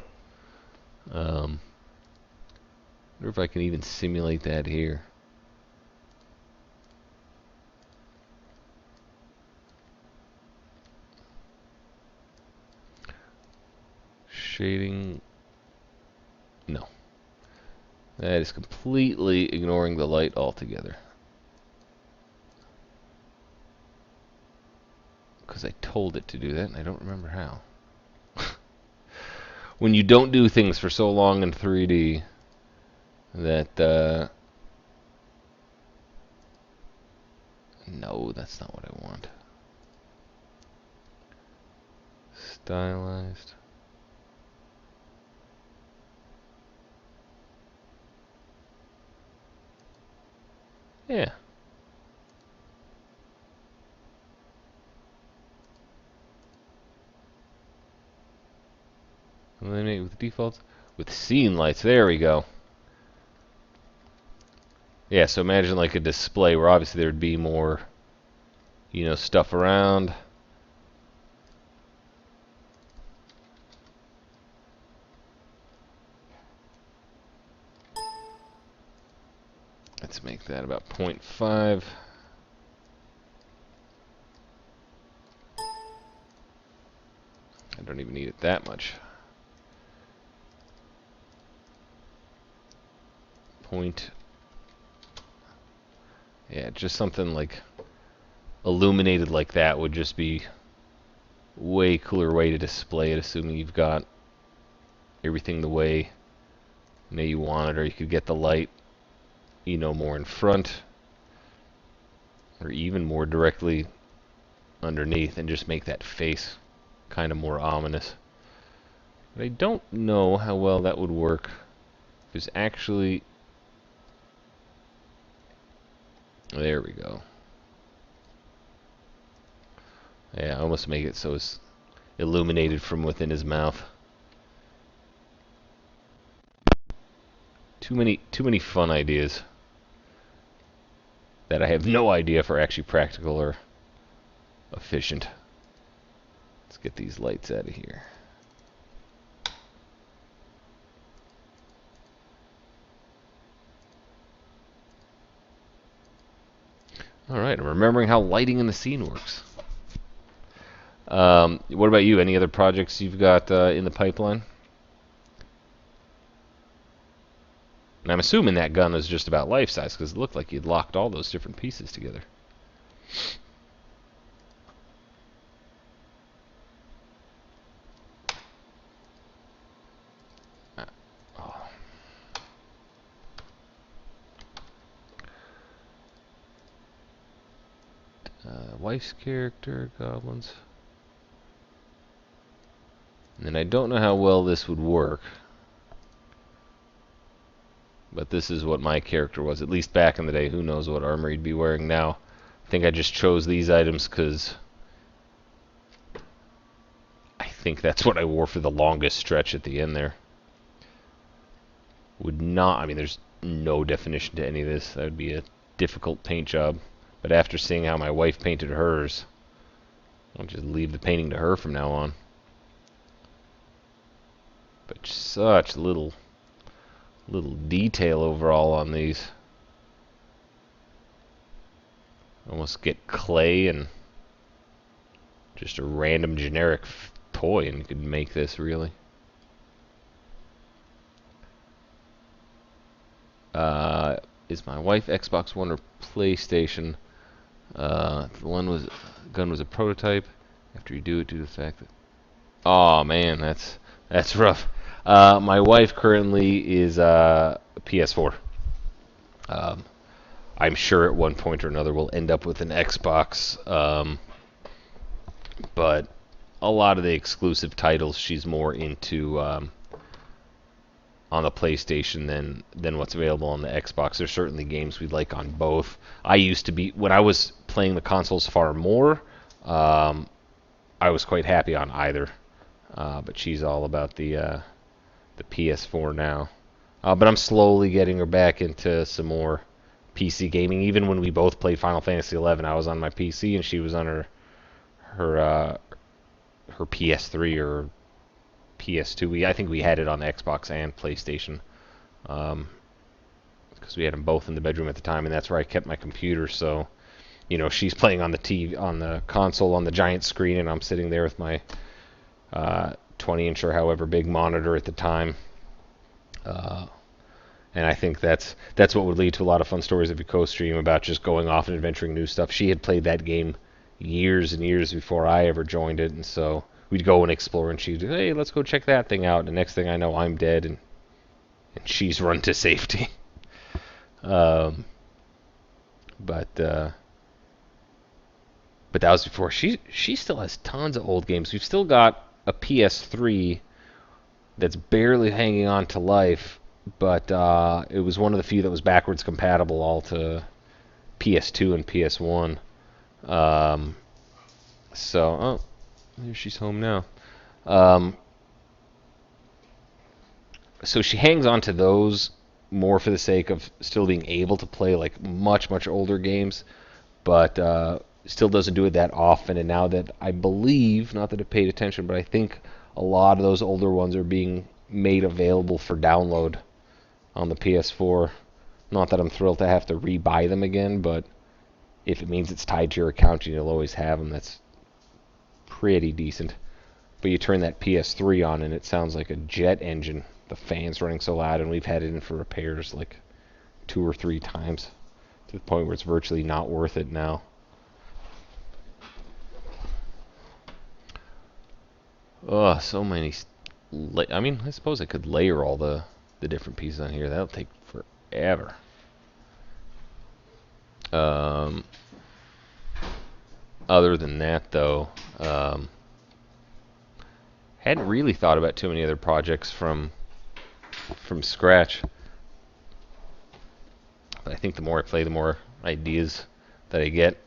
I wonder if I can even simulate that here. shading. No. That is completely ignoring the light altogether. Because I told it to do that, and I don't remember how. When you don't do things for so long in 3D, that, no, that's not what I want. Stylized. Yeah. Eliminate with defaults. With scene lights. There we go. Yeah, so imagine like a display where obviously there'd be more, you know, stuff around. Let's make that about 0.5. I don't even need it that much. Yeah, just something like illuminated like that would just be way cooler way to display it, assuming you've got everything the way you want it, or you could get the light, you know, more in front, or even more directly underneath, and just make that face kind of more ominous. But I don't know how well that would work. Because actually, there we go. Yeah, I almost make it so it's illuminated from within his mouth. Too many fun ideas that I have no idea if are actually practical or efficient. Let's get these lights out of here. Alright, I'm remembering how lighting in the scene works. What about you? Any other projects you've got in the pipeline? And I'm assuming that gun was just about life size, because it looked like you'd locked all those different pieces together. Wife's character, goblins. And then I don't know how well this would work. But this is what my character was, at least back in the day. Who knows what armor he'd be wearing now. I think I just chose these items because I think that's what I wore for the longest stretch at the end there. Would not, I mean, there's no definition to any of this. That would be a difficult paint job. But after seeing how my wife painted hers, I'll just leave the painting to her from now on. But such little detail overall on these. Almost get clay and just a random generic toy and you could make this really. Is my wife Xbox One or PlayStation? The gun was a prototype. After you do it, due to the fact that, oh man, that's rough. My wife currently is PS4. I'm sure at one point or another we'll end up with an Xbox. But a lot of the exclusive titles she's more into on the PlayStation than what's available on the Xbox. There's certainly games we'd like on both. I used to be, when I was playing the consoles far more, I was quite happy on either. But she's all about the PS4 now. But I'm slowly getting her back into some more PC gaming. Even when we both played Final Fantasy XI, I was on my PC and she was on her PS3 or PS2. I think we had it on the Xbox and PlayStation, because we had them both in the bedroom at the time, and that's where I kept my computer. So, you know, she's playing on the TV, on the console, on the giant screen, and I'm sitting there with my 20-inch or however big monitor at the time. And I think that's what would lead to a lot of fun stories if you co-stream about just going off and adventuring new stuff. She had played that game years and years before I ever joined it, and so we'd go and explore, and she'd, hey, let's go check that thing out. And the next thing I know, I'm dead, and she's run to safety. But that was before. She still has tons of old games. We've still got a PS3 that's barely hanging on to life, but it was one of the few that was backwards compatible all to PS2 and PS1. So, here she's home now. So she hangs on to those more for the sake of still being able to play like much, much older games, but still doesn't do it that often. And now that I believe, not that I paid attention, but I think a lot of those older ones are being made available for download on the PS4. Not that I'm thrilled to have to re-buy them again, but if it means it's tied to your account and you'll always have them, that's pretty decent. But you turn that PS3 on and it sounds like a jet engine. The fan's running so loud, and we've had it in for repairs like 2 or 3 times to the point where it's virtually not worth it now. Oh, so many. I mean, I suppose I could layer all the different pieces on here. That'll take forever. Other than that, though, hadn't really thought about too many other projects from scratch. But I think the more I play, the more ideas that I get.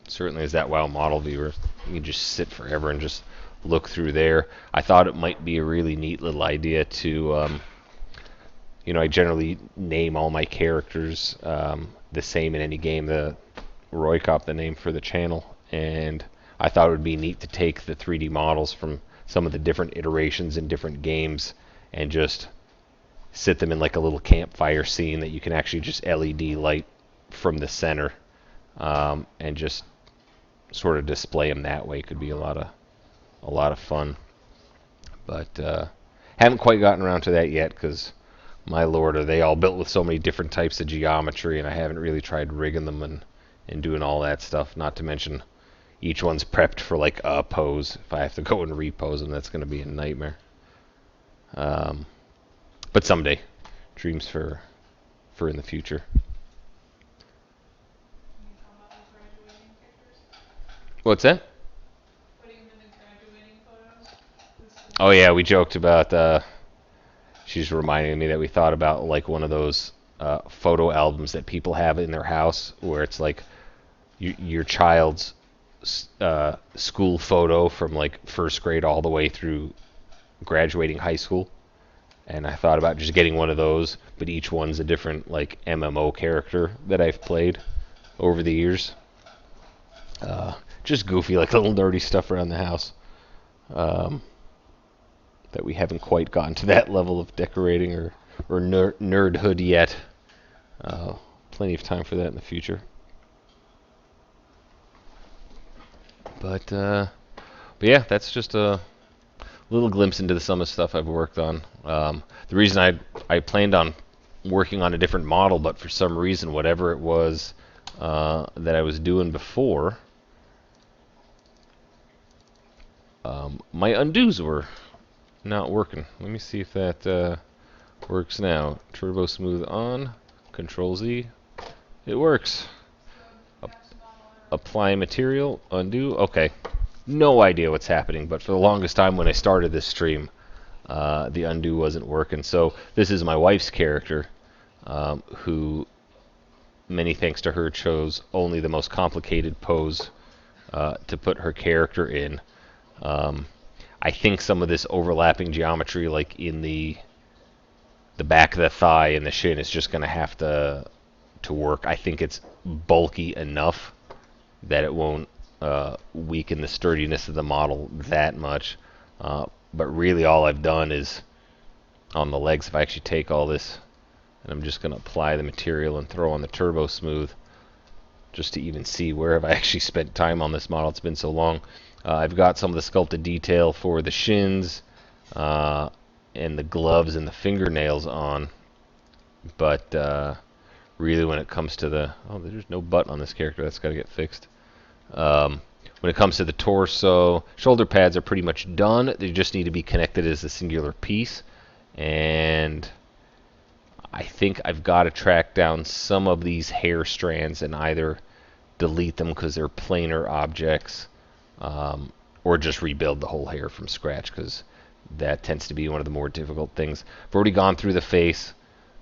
Certainly as that WoW model viewer, you can just sit forever and just look through there. I thought it might be a really neat little idea to, I generally name all my characters the same in any game. The Roykop, the name for the channel, and I thought it would be neat to take the 3D models from some of the different iterations in different games and just sit them in like a little campfire scene that you can actually just LED light from the center, and just sort of display them that way. Could be a lot of fun, but haven't quite gotten around to that yet because, my lord, are they all built with so many different types of geometry, and I haven't really tried rigging them and doing all that stuff. Not to mention each one's prepped for like a pose. If I have to go and repose them, that's going to be a nightmare. But someday, dreams for in the future. What's that? Oh yeah, we joked about. She's reminding me that we thought about like one of those photo albums that people have in their house, where it's like your child's school photo from like first grade all the way through graduating high school. And I thought about just getting one of those, but each one's a different like MMO character that I've played over the years. Just goofy, like little nerdy stuff around the house. That we haven't quite gotten to that level of decorating or nerdhood yet. Plenty of time for that in the future. But yeah, that's just a little glimpse into some of the stuff I've worked on. The reason I planned on working on a different model, but for some reason, whatever it was that I was doing before, my undos were not working. Let me see if that works now. Turbo Smooth on, Control Z. It works. Apply material, undo. Okay. No idea what's happening, but for the longest time when I started this stream, the undo wasn't working. So this is my wife's character, who, many thanks to her, chose only the most complicated pose to put her character in. I think some of this overlapping geometry, like in the back of the thigh and the shin, is just going to have to work. I think it's bulky enough that it won't weaken the sturdiness of the model that much. But really all I've done is on the legs, if I actually take all this and I'm just going to apply the material and throw on the Turbo Smooth, just to even see where have I actually spent time on this model. It's been so long. I've got some of the sculpted detail for the shins and the gloves and the fingernails on, but really when it comes to the... Oh, there's no button on this character. That's got to get fixed. When it comes to the torso, shoulder pads are pretty much done. They just need to be connected as a singular piece. And I think I've got to track down some of these hair strands and either delete them because they're planar objects, or just rebuild the whole hair from scratch, because that tends to be one of the more difficult things. I've already gone through the face,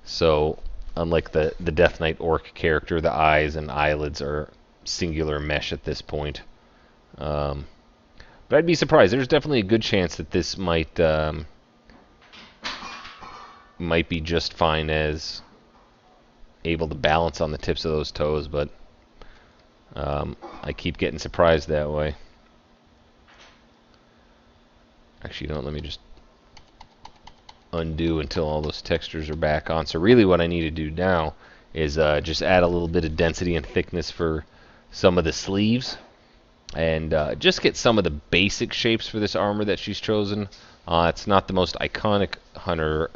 so unlike the Death Knight Orc character, the eyes and eyelids are singular mesh at this point. But I'd be surprised. There's definitely a good chance that this might be just fine as able to balance on the tips of those toes, but I keep getting surprised that way. Actually, don't. Let me just undo until all those textures are back on. So really what I need to do now is just add a little bit of density and thickness for some of the sleeves, and just get some of the basic shapes for this armor that she's chosen. It's not the most iconic Hunter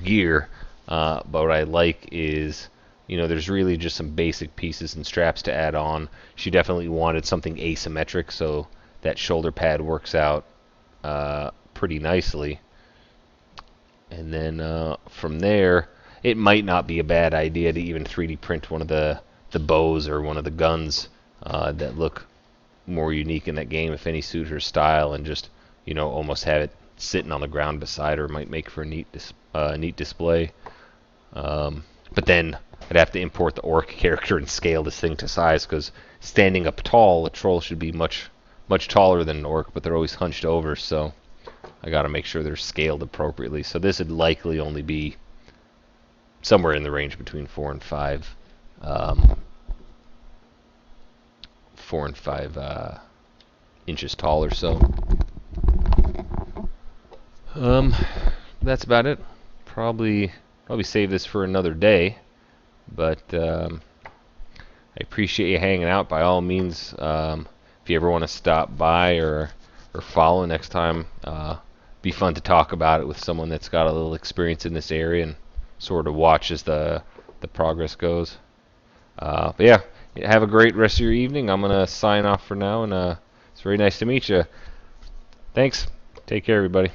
gear, but what I like is, you know, there's really just some basic pieces and straps to add on. She definitely wanted something asymmetric, so that shoulder pad works out pretty nicely. And then from there, it might not be a bad idea to even 3D print one of the bows or one of the guns that look more unique in that game, if any suit her style, and just, you know, almost have it sitting on the ground beside her might make for a neat display. But then I'd have to import the orc character and scale this thing to size, because standing up tall, a troll should be much taller than an orc, but they're always hunched over, so I gotta make sure they're scaled appropriately. So this would likely only be somewhere in the range between 4 and 5 inches tall or so. That's about it. Probably save this for another day, but I appreciate you hanging out. By all means, if you ever want to stop by or follow next time, be fun to talk about it with someone that's got a little experience in this area and sort of watch as the progress goes. But yeah, have a great rest of your evening. I'm gonna sign off for now, and it's very nice to meet you. Thanks. Take care, everybody.